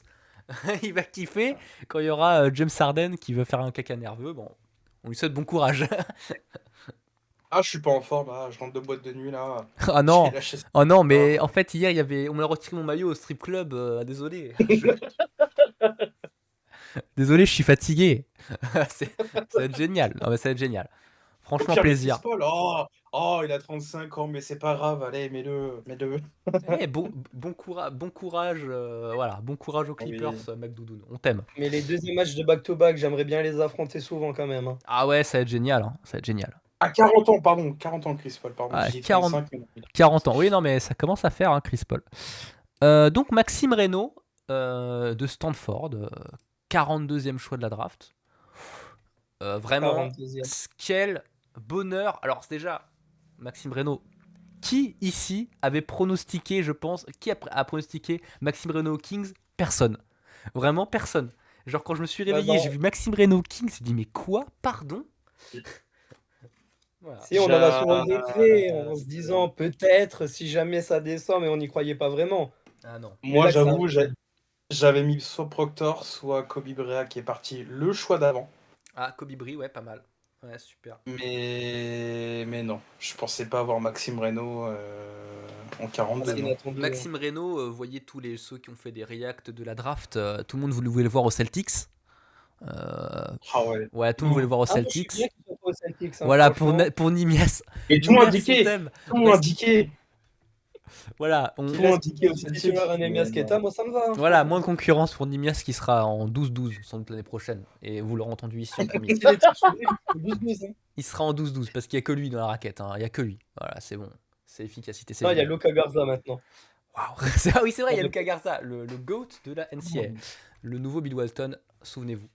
Il va kiffer quand il y aura James Harden qui veut faire un caca nerveux. Bon, on lui souhaite bon courage. Ah, je suis pas en forme, je rentre de boîte de nuit là. Ah non, J'ai lâché ça. oh non, mais en fait, hier, on m'a retiré mon maillot au strip club. Désolé. Désolé, je suis fatigué. Ça va être génial. Non, mais ça va être génial. Franchement, Pire, mais plaisir. Chris Paul, il a 35 ans, mais c'est pas grave, allez, mets-le. Eh, bon courage, voilà, bon courage aux Clippers, Oui. McDoudoun. On t'aime. Mais les deuxièmes matchs de back-to-back, j'aimerais bien les affronter souvent quand même, hein. Ah ouais, ça va être génial. Hein, ça va être génial. À 40 ans, pardon, 40 ans, Chris Paul, pardon. Ah, J'ai dit 40, 35. mais non. 40 ans. Oui, non, mais ça commence à faire, hein, Chris Paul. Donc, Maxime Reynaud de Stanford, 42e choix de la draft. Vraiment, 42e. quel bonheur. Alors, c'est déjà, Maxime Reynaud, qui ici avait pronostiqué, je pense, qui a pronostiqué Maxime Reynaud aux Kings? Personne. Vraiment personne. Genre, quand je me suis réveillé, non. j'ai vu Maxime Reynaud aux Kings, j'ai dit, mais quoi? Pardon? Voilà. Si, on en a souvent décrit en se disant peut-être si jamais ça descend, mais on n'y croyait pas vraiment. Ah non. Moi, là, ça j'avoue, j'avais mis soit Proctor, soit Kobe Bryant qui est parti le choix d'avant. Ah, Kobe Bryant, ouais, pas mal. Ouais, super. Mais non, je pensais pas avoir Maxime Reynaud en 42. C'est non. inattendu, hein. Maxime Reynaud, voyez ceux qui ont fait des reacts de la draft, tout le monde voulait le voir aux Celtics. Ah ouais. Ouais, tout le monde voulait le voir aux Ah, moi, je suis Celtics. bien qu'ils soient pas aux Celtics, hein, Voilà, franchement. pour Nimias. Et tout Nimias, indiqué, on t'aime. tout indiqué. Voilà, Qu'il Tout laisse indiqué aux petit Celtics. titulaire à Nemias Keita, moi ça me va, hein, voilà, franchement. moins de concurrence pour Nimias qui sera en 12-12 sans doute l'année prochaine. Et vous l'aurez entendu ici en premier. S'il est titulaire, il fait 12-12, hein. Il sera en 12-12 parce qu'il n'y a que lui dans la raquette. Hein. Il n'y a que lui. Voilà, c'est bon. C'est efficacité. C'est Non, il y a génial. Luka Garza maintenant. Waouh. Ah oui, c'est vrai, il y a Luka Garza, le GOAT de la NCAA. Le nouveau Bill Walton, souvenez-vous.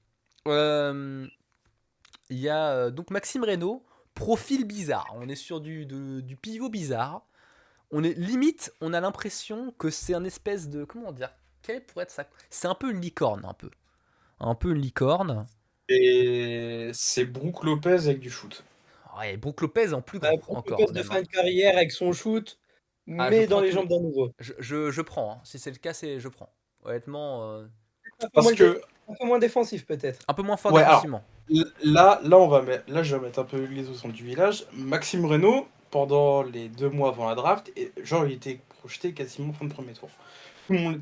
Il y a donc Maxime Reynaud, profil bizarre. On est sur du pivot bizarre. On est limite, on a l'impression que c'est un espèce de, comment dire, quel pourrait être ça? C'est un peu une licorne, un peu une licorne. Et c'est Brook Lopez avec du shoot. Ouais, Brook Lopez en plus grand Brook encore. Lopez de Même, fin hein. de carrière avec son shoot, Ah, mais je dans prends les tout. jambes d'un nouveau. Je prends. Hein. Si c'est le cas, je prends. Honnêtement, Parce que Un peu moins défensif peut-être. un peu moins fort Ouais, alors, défensivement. là, je vais mettre un peu l'église au centre du village. Maxime Reynaud, pendant les 2 mois avant la draft, il était projeté quasiment fin de premier tour.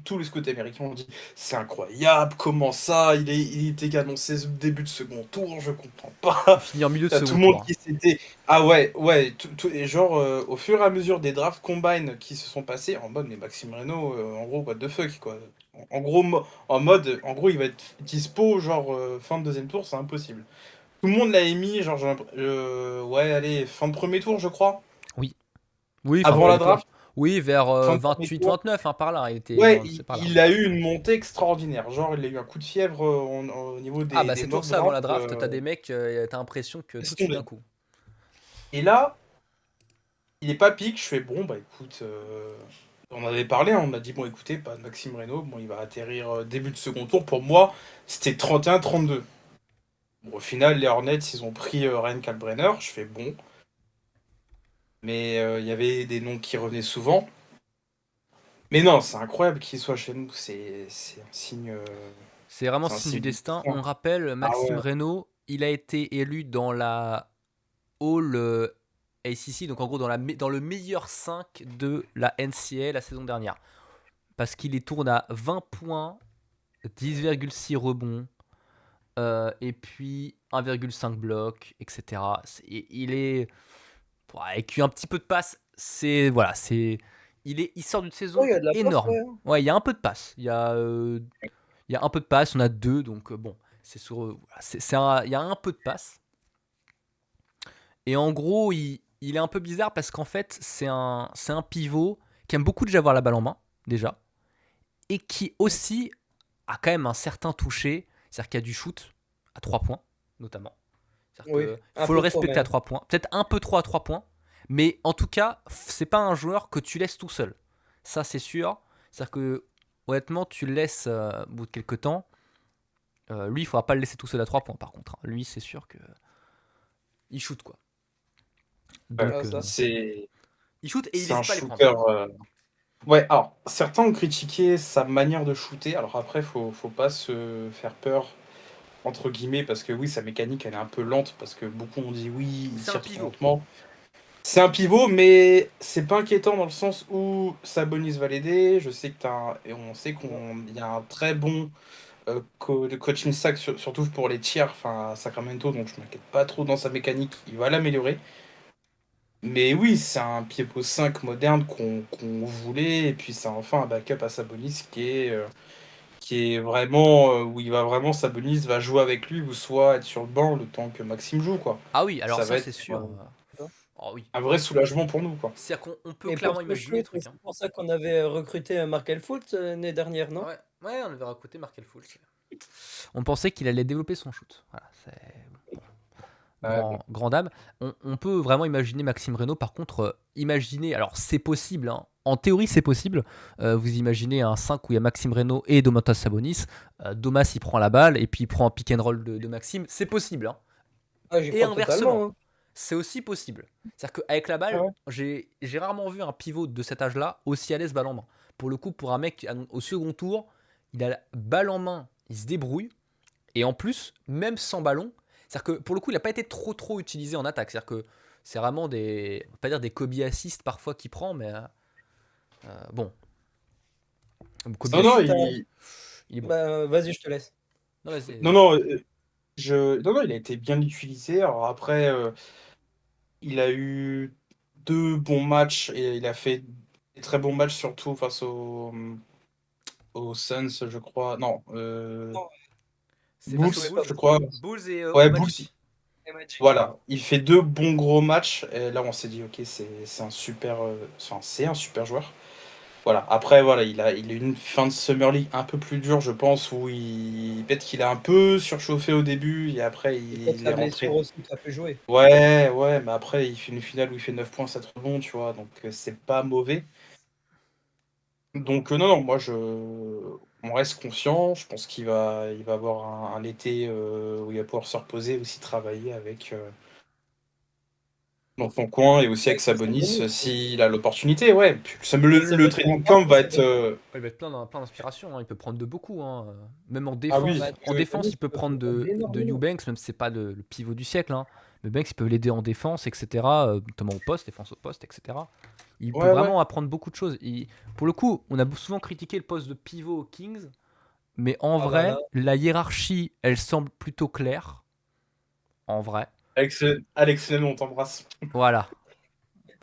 Tous les scouts américains ont dit c'est incroyable, comment ça, il était annoncé début de second tour, je comprends pas. Finir en milieu de T'as tout second le monde tour. qui s'était. Ah ouais, et genre, au fur et à mesure des drafts combine qui se sont passés, en mode, mais Maxime Reynaud, en gros, what the fuck, quoi. En gros, il va être dispo, genre, fin de deuxième tour, c'est impossible. Tout le monde l'a émis, genre, ouais, allez, fin de premier tour, je crois. Oui, Avant la draft. Oui, vers Fin de premier tour. 28-29, hein, par là. Il était, Ouais, c'est par là. il a eu une montée extraordinaire. Genre, il a eu un coup de fièvre au niveau des. Ah bah des c'est toujours mock ça avant la drafts, draft, t'as des mecs, t'as l'impression que tout de suite d'un coup. Et là, il est pas pique. Je fais bon, bah écoute, on en avait parlé, hein, on m'a dit bon, écoutez, pas Maxime Reynaud, bon, il va atterrir début de second tour. Pour moi, c'était 31-32. Bon, au final, les Hornets, ils ont pris Ryan Kalkbrenner. Je fais bon, mais il y avait des noms qui revenaient souvent. Mais non, c'est incroyable qu'il soit chez nous. C'est un signe. C'est vraiment C'est un signe du signe du destin. destin. On rappelle, Ah Maxime ouais. Reynaud, il a été élu dans la All ACC, donc en gros dans le meilleur 5 de la NCAA la saison dernière. Parce qu'il les tourne à 20 points, 10,6 rebonds, et puis 1,5 blocs, etc. Il est. Avec un petit peu de passe, il sort d'une Oh, saison il y a de la passe, énorme. ouais. Ouais, il y a un peu de passe. Il y a un peu de passe, on a 2, donc bon, c'est sur, il y a un peu de passe. Et en gros, il est un peu bizarre parce qu'en fait, c'est un pivot qui aime beaucoup déjà avoir la balle en main, déjà, et qui aussi a quand même un certain toucher, c'est-à-dire qu'il y a du shoot à 3 points, notamment. C'est-à-dire Oui, qu'il un faut le peu trop respecter à même. 3 points, peut-être un peu trop à 3 points, mais en tout cas, c'est pas un joueur que tu laisses tout seul. Ça, c'est sûr. C'est-à-dire que, honnêtement, tu le laisses au bout de quelques temps. Lui, il faudra pas le laisser tout seul à 3 points, par contre. Lui, c'est sûr que il shoot, quoi. Ouais. Ah, Donc, ça. il shoot et il C'est un n'hésite pas à les prendre. shooter. Ouais, alors, certains ont critiqué sa manière de shooter. Alors après, faut pas se faire peur, entre guillemets, parce que oui, sa mécanique, elle est un peu lente, parce que beaucoup ont dit oui, il C'est un tire trop pivot. lentement. C'est un pivot, mais c'est pas inquiétant dans le sens où Sabonis va l'aider. Je sais que et on sait qu'il y a un très bon de coaching stack, surtout pour les tiers, enfin à Sacramento, donc je m'inquiète pas trop dans sa mécanique. Il va l'améliorer. Mais oui, c'est un pivot 5 moderne qu'on voulait, et puis c'est enfin un backup à Sabonis qui est vraiment où il va vraiment Sabonis va jouer avec lui ou soit être sur le banc le temps que Maxime joue quoi. Ah oui, alors Ça ça, va c'est être sûr. Oh oui. un vrai soulagement pour nous quoi. C'est-à-dire qu'on peut Mais pour clairement ce imaginer des shoot, trucs. c'est Hein. pour ça qu'on avait recruté Markel Fultz l'année dernière, non? Ouais, ouais, on avait recruté Markel Fultz. On pensait qu'il allait développer son shoot. Voilà, c'est Bon. grand dame. On peut vraiment imaginer Maxime Reynaud. Par contre, imaginer, alors c'est possible, hein. En théorie c'est possible. Vous imaginez un 5 où il y a Maxime Reynaud et Domantas Sabonis. Domas il prend la balle et puis il prend un pick and roll de Maxime. C'est possible. Hein. Ah, j'y Et crois inversement, totalement, hein. c'est aussi possible. C'est-à-dire qu'avec la Ah balle, ouais. j'ai rarement vu un pivot de cet âge-là aussi à l'aise balle en main. Pour le coup, pour un mec au second tour, il a la balle en main, il se débrouille. Et en plus, même sans ballon, c'est-à-dire que pour le coup, il n'a pas été trop utilisé en attaque. C'est-à-dire que c'est vraiment des, on va pas dire des Kobe assists parfois qu'il prend, mais bon, Kobe Non non, Oui, assist, il est bon. bah, vas-y, je te laisse. Non, vas-y, non vas-y. non, non non, il a été bien utilisé. Alors après il a eu 2 bons matchs et il a fait des très bons matchs surtout face aux Suns, je crois. Non, Non, C'est Bulls, face aux c'est pas je bon. crois. Bulls et au Ouais, Bulls. Magic. C'est Magic. Voilà, il fait 2 bons gros matchs. Et là, on s'est dit, ok, c'est un super, enfin, c'est un super joueur. Voilà. Après, voilà, il a eu une fin de Summer League un peu plus dure, je pense, où peut-être qu'il a un peu surchauffé au début et après C'est peut-être il est la blessure rentré. aussi qui a pu jouer. Ouais, ouais, mais après il fait une finale où il fait 9 points, 7 rebonds, tu vois, donc c'est pas mauvais. Donc non, non, on reste confiant. Je pense il va avoir un été où il va pouvoir se reposer, aussi travailler avec dans son coin et aussi avec Avec les Sabonis Sabonis, oui. s'il a l'opportunité. Ouais, puis Et ça va le être un training grave camp pour va être. Sabonis. Il va être plein d'inspiration. Hein. Il peut prendre de beaucoup. Hein. Même en Ah défense. oui, Bah, En tu défense, Sabonis, il peut il peut prendre prendre de énormément. Eubanks, même si c'est pas le pivot du siècle. Hein. Mais Banks, il peut l'aider en défense, etc. Notamment au poste, défense au poste, etc. Il peut ouais, ouais. vraiment apprendre beaucoup de choses. Pour le coup, on a souvent critiqué le poste de pivot aux Kings. Mais en Ah bah vrai, là, la hiérarchie, elle semble plutôt claire. En vrai. Alex Len, on t'embrasse. Voilà.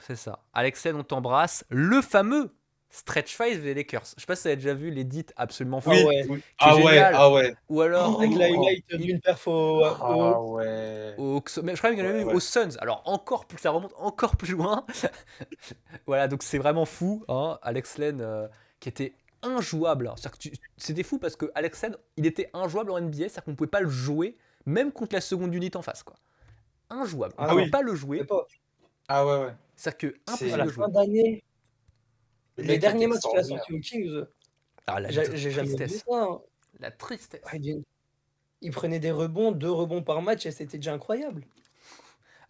C'est ça. Alexen, on t'embrasse. Le fameux Stretch 5 des Lakers. Je sais pas si tu as déjà vu l'édit absolument ah fou, Oui, ouais. oui. qui est Ah ouais, génial. ah ouais. Ou alors, Avec Oh, l'highlight d'une perf au, ah ouais. mais je crois qu'il y en a Ouais, eu ouais. aux Suns. Alors encore plus, ça remonte encore plus loin. Voilà, donc c'est vraiment fou. Hein. Alex Len qui était injouable. C'était fou parce que Alex Len, il était injouable en NBA, c'est-à-dire qu'on pouvait pas le jouer, même contre la seconde unité en face. Quoi. Injouable. On Ah Ah pouvait non, oui. pas le c'est jouer. pas. Ah ouais. C'est-à-dire que À C'est impossible la de jouer. fin d'année, le les mec est derniers matchs qu'il a extraordinaire. sortis aux Kings, Ah, j'ai jamais vu tristesse. ça, hein. La tristesse. Ouais, il prenait des rebonds, 2 rebonds par match et c'était déjà incroyable.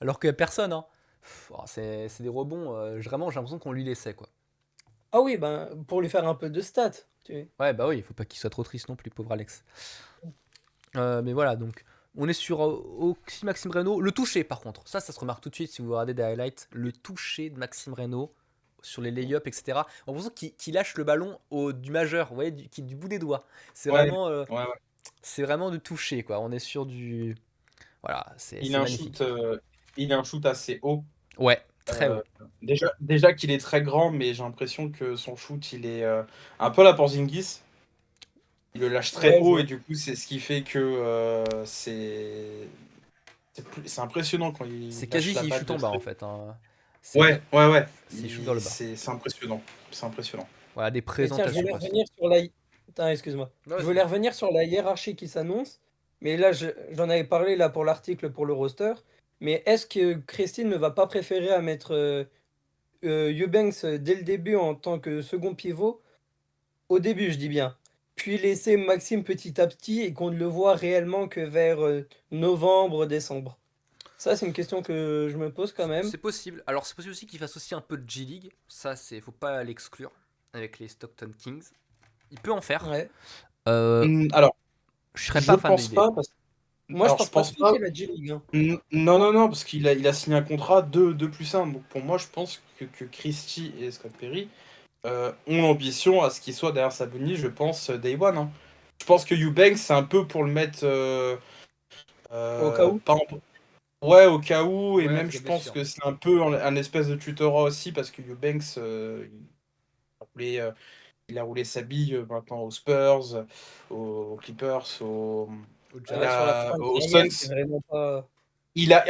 Alors qu'il y a personne, hein. C'est des rebonds, vraiment, j'ai l'impression qu'on lui laissait, quoi. Ah oui, ben, pour lui faire un peu de stats. Ouais, bah oui, il faut pas qu'il soit trop triste non plus, pauvre Alex. Mais voilà, donc, on est sur aussi Maxime Reynaud. Le toucher, par contre, ça se remarque tout de suite si vous regardez des highlights. Le toucher de Maxime Reynaud sur les lay-ups, etc. On a l'impression qu'il lâche le ballon du majeur, vous voyez, du bout des doigts. Ouais, ouais. C'est vraiment du toucher, quoi. On est sur du. Voilà, c'est Il a un magnifique. shoot, il a un shoot assez haut. Ouais, très haut. Déjà qu'il est très grand, mais j'ai l'impression que son shoot, il est un peu à la Porzingis. Il le lâche très Ouais, je haut vois. et du coup, c'est ce qui fait que c'est impressionnant quand il C'est lâche quasi la s'il balle shoot de en bas, en très. fait, hein. Ouais. S'il shoot vers le bas. C'est impressionnant. C'est impressionnant. Voilà, des Et tiens, je présentations voulais comme ça. revenir sur la... Attends, excuse-moi. Ouais, Je c'est voulais bon. revenir sur la hiérarchie qui s'annonce, mais là, j'en avais parlé là pour l'article pour le roster. Mais est-ce que Christine ne va pas préférer à mettre Eubanks dès le début en tant que second pivot, au début, je dis bien, puis laisser Maxime petit à petit et qu'on ne le voit réellement que vers novembre, décembre? Ça, c'est une question que je me pose quand même. C'est possible. Alors, c'est possible aussi qu'il fasse aussi un peu de G-League. Ça, faut pas l'exclure avec les Stockton Kings. Il peut en faire. Ouais. Alors, Je serais je pas fan de pense l'idée. pas. Moi, je Alors, je pense pas pense trop pas. qu'il y ait la G-League, hein. Non, parce il a signé un contrat 2 + 1. Donc pour moi, je pense que Christie et Scott Perry ont l'ambition à ce qu'il soit derrière Sabonis, je pense, Day One, hein. Je pense que Eubanks, c'est un peu pour le mettre Au cas où. pas ouais, au cas où, et Ouais, même parce que je bien pense sûr. que c'est un peu un espèce de tutorat aussi, parce que Eubanks, il a roulé sa bille maintenant aux Spurs, aux Clippers, Au Ouais, sur la Jazz. fin de aux carrière, c'est Suns. vraiment pas.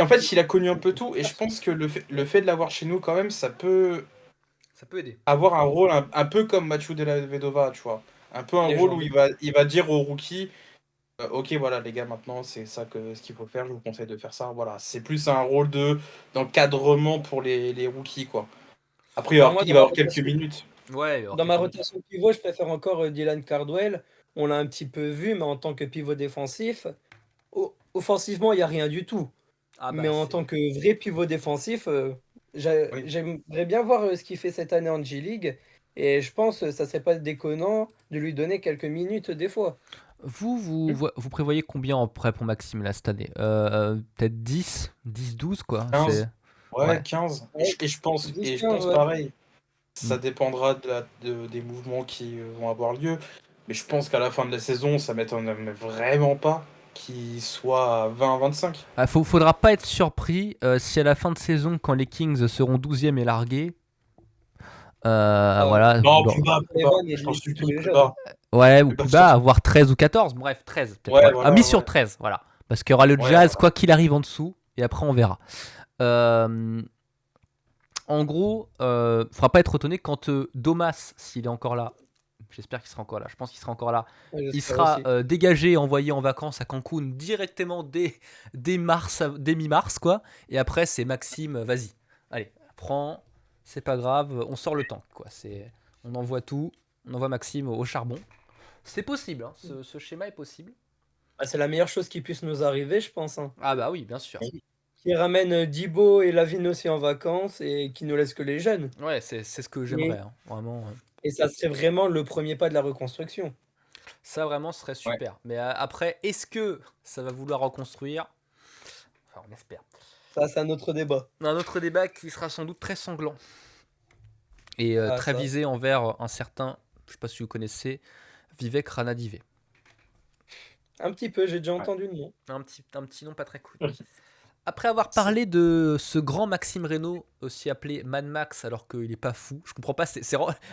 En fait, il a connu un peu tout, et je pense que le fait de l'avoir chez nous, quand même, ça peut Ça peut aider. avoir un rôle un peu comme Mathieu Della Vedova, tu vois. Un peu un rôle où Légende. il va dire aux rookies, ok, voilà, les gars, maintenant, c'est ça ce qu'il faut faire, je vous conseille de faire ça. Voilà, c'est plus un rôle d'encadrement pour les rookies, quoi. Après, Bah, moi, il va avoir quelques minutes. Ouais, alors dans ma quelques minutes. rotation pivot, je préfère encore Dylan Cardwell. On l'a un petit peu vu, mais en tant que pivot défensif, offensivement, il n'y a rien du tout. Ah Mais bah, en tant que vrai pivot défensif, Oui. j'aimerais bien voir ce qu'il fait cette année en G-League. Et je pense que ça serait pas déconnant de lui donner quelques minutes des fois. Vous prévoyez combien en prêt pour Maxime là cette année Peut-être 10, 12 quoi. 15. Ouais, Ouais. 15. Ouais, Et je 10-15, pense ouais. pareil. Mm. Ça dépendra des mouvements qui vont avoir lieu. Mais je pense qu'à la fin de la saison, ça m'étonnerait vraiment pas qu'il soit à 20-25. Ah, faudra pas être surpris si à la fin de saison, quand les Kings seront 12e et largués, Ah, voilà, Non, bon, plus bas, plus bas. Evan et Je t'en tous supplie, les plus jeunes. bas. ouais, ou Plus bas, plus s'il te bas, plaît. voire 13 ou 14, bref, 13 peut-être. Ouais, Ouais. voilà, Mis sur ouais. 13, voilà. Parce qu'il y aura le Ouais, Jazz, voilà. quoi qu'il arrive en dessous, et après on verra. Euh, En gros, faudra pas être étonné quand Domas, s'il est encore là, j'espère qu'il sera encore là, je pense qu'il sera encore là, Ouais, il j'espère sera aussi. dégagé et envoyé en vacances à Cancun directement dès mars, dès mi-mars, quoi. Et après, c'est Maxime, vas-y, allez, prends, c'est pas grave, on sort le tank, quoi. On envoie tout, on envoie Maxime au charbon. C'est possible, hein, ce schéma est possible. Ah, c'est la meilleure chose qui puisse nous arriver, je pense, hein. Ah bah oui, bien sûr. Qui ramène Dibo et Lavine aussi en vacances et qui ne laisse que les jeunes. Ouais, c'est ce que j'aimerais, Et, hein, vraiment. et ça serait vraiment le premier pas de la reconstruction. Ça vraiment ce serait Ouais. super. Mais après, est-ce que ça va vouloir reconstruire? Enfin, on espère. Ça, c'est un autre débat. Un autre débat qui sera sans doute très sanglant et Ah, très ça. visé envers un certain, je sais pas si vous connaissez, Vivek Ranadivé. Un petit peu, j'ai déjà Ouais. entendu le nom. Un petit nom pas très cool. Après avoir parlé de ce grand Maxime Reynaud, aussi appelé Mad Max, alors qu'il est pas fou, je comprends pas.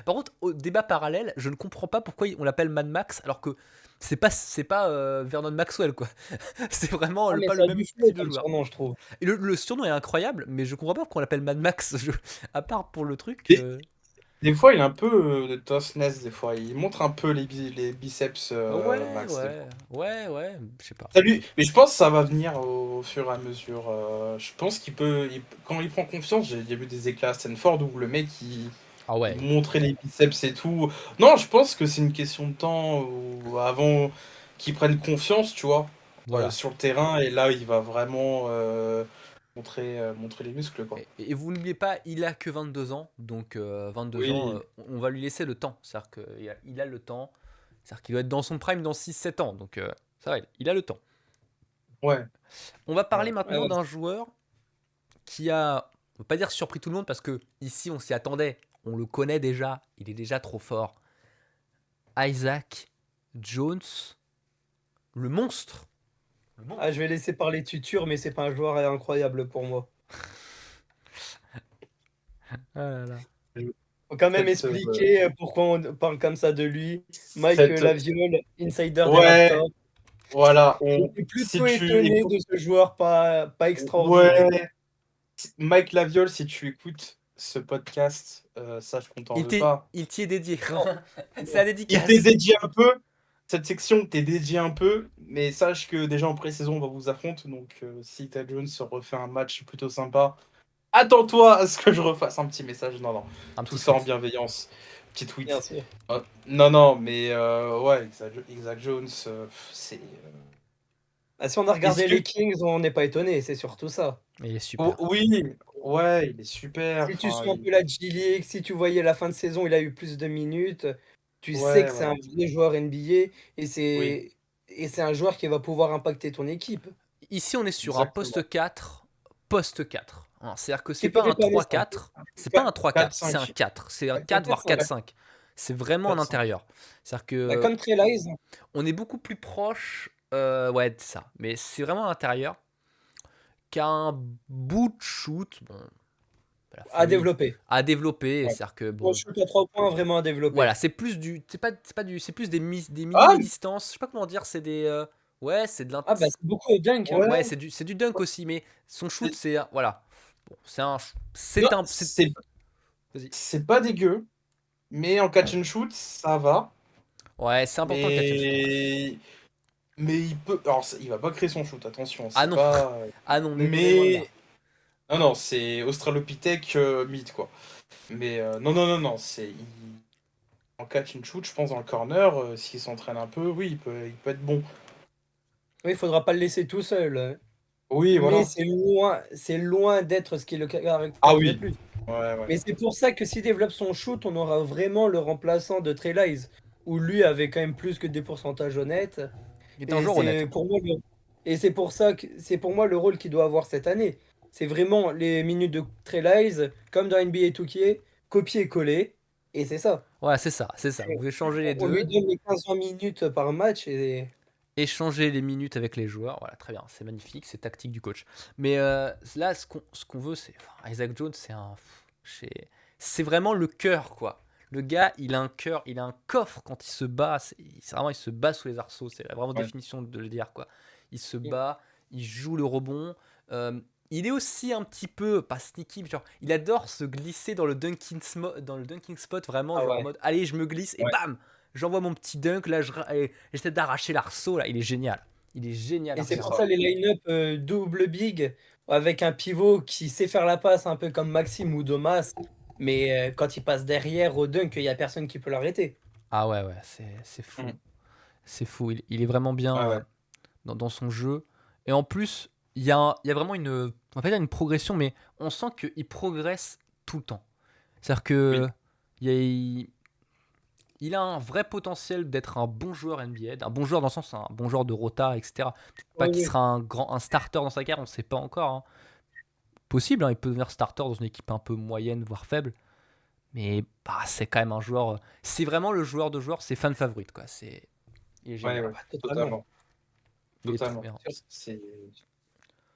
Par contre, au débat parallèle, je ne comprends pas pourquoi on l'appelle Mad Max, alors que c'est pas Vernon Maxwell, quoi. C'est vraiment Ah, mais pas ça le a même du flow type de comme joueur. surnom, je trouve. Et le surnom est incroyable, mais je comprends pas pourquoi on l'appelle Mad Max. À part pour le truc. Et- Des fois, il est un peu de toughness, des fois. Il montre un peu les biceps, Ouais, Max, des fois. je sais pas. Mais je pense que ça va venir au fur et à mesure. Je pense qu'il peut. Quand il prend confiance, j'ai vu des éclats à Stanford où le mec Ah il ouais, montrait les biceps et tout. Non, je pense que c'est une question de temps avant qu'il prenne confiance, tu vois, voilà. sur le terrain. Et là, il va vraiment montrer les muscles, quoi. Et vous n'oubliez pas, il a que 22 ans, donc 22 ans, Oui, on va lui laisser le temps. C'est-à-dire qu'il a le temps, c'est-à-dire qu'il doit être dans son prime dans 6 7 ans, donc ça va, il a le temps. ouais. On va parler Ouais. maintenant d'un joueur qui a, on va pas dire surpris tout le monde parce que ici on s'y attendait, on le connaît déjà, il est déjà trop fort. Isaac Jones, le monstre. Le monstre. Ah, je vais laisser parler Tutur, mais c'est pas un joueur incroyable pour moi. Ah là là. Faut quand même Cette, expliquer pourquoi on parle comme ça de lui. Mike cette, Laviole, insider des ouais, Raptors. voilà. J'étais Si plutôt tu étonné de écoutes, ce joueur pas extraordinaire. ouais, Mike Laviole, si tu écoutes ce podcast, sache qu'on t'en veut pas. Il t'y est dédié. Non, C'est la Il t'est dédicace. dédié un peu. Cette section t'est dédiée un peu, mais sache que déjà en pré-saison, on va vous affronter. Donc, si Ty Jones refait un match plutôt sympa, attends-toi à ce que je refasse un petit message. Non, non, Un tout petit ça en tweet. bienveillance. Petit bien tweet. sûr. Non, non, mais ouais, Isaac Jones, c'est. Ah, si on a Est-ce regardé que. les Kings, on n'est pas étonné, c'est surtout ça. Il est super. Oui, ouais, il est super. Si tu Enfin, suis un peu la G-League, si tu voyais la fin de saison, il a eu plus de minutes, tu sais ouais, que c'est ouais, un vrai joueur NBA et oui, c'est un joueur qui va pouvoir impacter ton équipe. Ici, on est sur un exactement. poste 4, poste 4. Hein, c'est-à-dire que c'est Qui peut pas un dépanner ça. 3-4, c'est pas un 3-4, c'est un 4-5. 4. C'est un Ouais, comme 4 voire 4-5. 4-5. C'est vraiment en 4-5. intérieur. C'est-à-dire Bah, que comme Trey Lyles, on est beaucoup plus proche ouais, de ça. Mais c'est vraiment à l'intérieur qu'un bout de shoot. Bon, la à folie développer. à développer. Ouais. C'est-à-dire que Pour bon, shoot à 3 points, vraiment à voilà, développer. c'est plus du, c'est pas du, c'est plus des Ah, mini-distances. Je sais pas comment dire, c'est des, ouais, c'est de Ah bah c'est beaucoup au dunk, hein. ouais, ouais. c'est du dunk aussi, mais son shoot, C'est- c'est voilà, bon, Non, c'est, vas-y. c'est pas dégueu, mais en catch and shoot, ça va. Ouais, c'est important le catch and shoot, hein. Mais il peut. Alors, il va pas créer son shoot, attention. Ah C'est non, pas. ah non, mais loin de là. Mais non, non, c'est Australopithèque mid quoi. Mais non, non, non, non, en catch and shoot, je pense dans le corner, s'il s'entraîne un peu, oui, il peut être bon. Oui, il faudra pas le laisser tout seul. Oui, Mais voilà. c'est loin d'être ce qui le Ah caractérise le oui. plus. Ouais, ouais. Mais c'est pour ça que s'il développe son shoot, on aura vraiment le remplaçant de Trey Lyles, où lui avait quand même plus que des pourcentages honnêtes. Il est un Et joueur honnête, c'est hein. pour moi et c'est pour ça que c'est pour moi le rôle qu'il doit avoir cette année. C'est vraiment les minutes de Trey Lyles, comme dans NBA 2K, copier-coller, et c'est ça. Ouais, c'est ça, c'est ça. Et Vous échangez les on lui deux, donne les 15-20 minutes par match et échanger les minutes avec les joueurs. Voilà, très bien, c'est magnifique, c'est tactique du coach. Mais là, ce qu'on veut, c'est, enfin, Isaac Jones, c'est vraiment le cœur, quoi. Le gars, il a un cœur, il a un coffre quand il se bat. C'est vraiment, il se bat sous les arceaux. C'est la vraiment Ouais. définition de le dire, quoi. Il se bat, il joue le rebond. Euh, il est aussi un petit peu, pas sneaky, mais genre, il adore se glisser dans le dunking spot, vraiment, ah genre en ouais. mode, allez, je me glisse et Ouais. bam, j'envoie mon petit dunk. Là, j'essaie d'arracher l'arceau. Là, il est génial. Il est génial, Et c'est C'est Arthur. pour ça. ça les line-up double big avec un pivot qui sait faire la passe un peu comme Maxime ou Domas, mais quand il passe derrière au dunk, il y a personne qui peut l'arrêter. Ah ouais, ouais, c'est fou. Mm. C'est fou. Il est vraiment bien Ouais, ouais. dans son jeu. Et en plus, il y a vraiment on va pas dire une progression, mais on sent qu'il progresse tout le temps. C'est-à-dire que Oui. il a un vrai potentiel d'être un bon joueur NBA, un bon joueur dans le sens, un bon joueur de rota, etc. Peut-être pas Oui, qu'il oui. sera un starter dans sa carrière, on ne sait pas encore, hein. Possible, hein, il peut devenir starter dans une équipe un peu moyenne, voire faible. Mais bah, c'est quand même un joueur. C'est vraiment le joueur de joueur, c'est fan favorite, quoi. Il est Ouais, génial. ouais. Ah, totalement. Totalement. Il est trop Totalement. bien. C'est.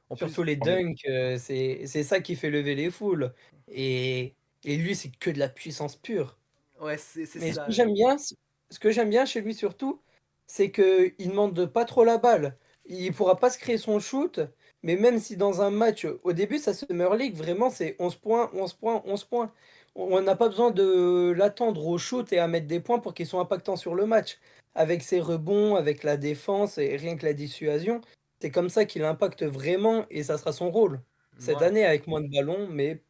En plus, Surtout les on est- dunks, c'est ça qui fait lever les foules. Et lui, c'est que de la puissance pure. ouais, c'est Mais ça. ce que j'aime bien chez lui surtout, c'est qu'il ne demande pas trop la balle. Il pourra pas se créer son shoot, mais même si dans un match, au début, ça Summer League, vraiment, c'est 11 points, 11 points, 11 points. on n'a pas besoin de l'attendre au shoot et à mettre des points pour qu'il soit impactant sur le match. Avec ses rebonds, avec la défense et rien que la dissuasion, c'est comme ça qu'il impacte vraiment et ça sera son rôle. Cette Voilà. année avec moins de ballons, mais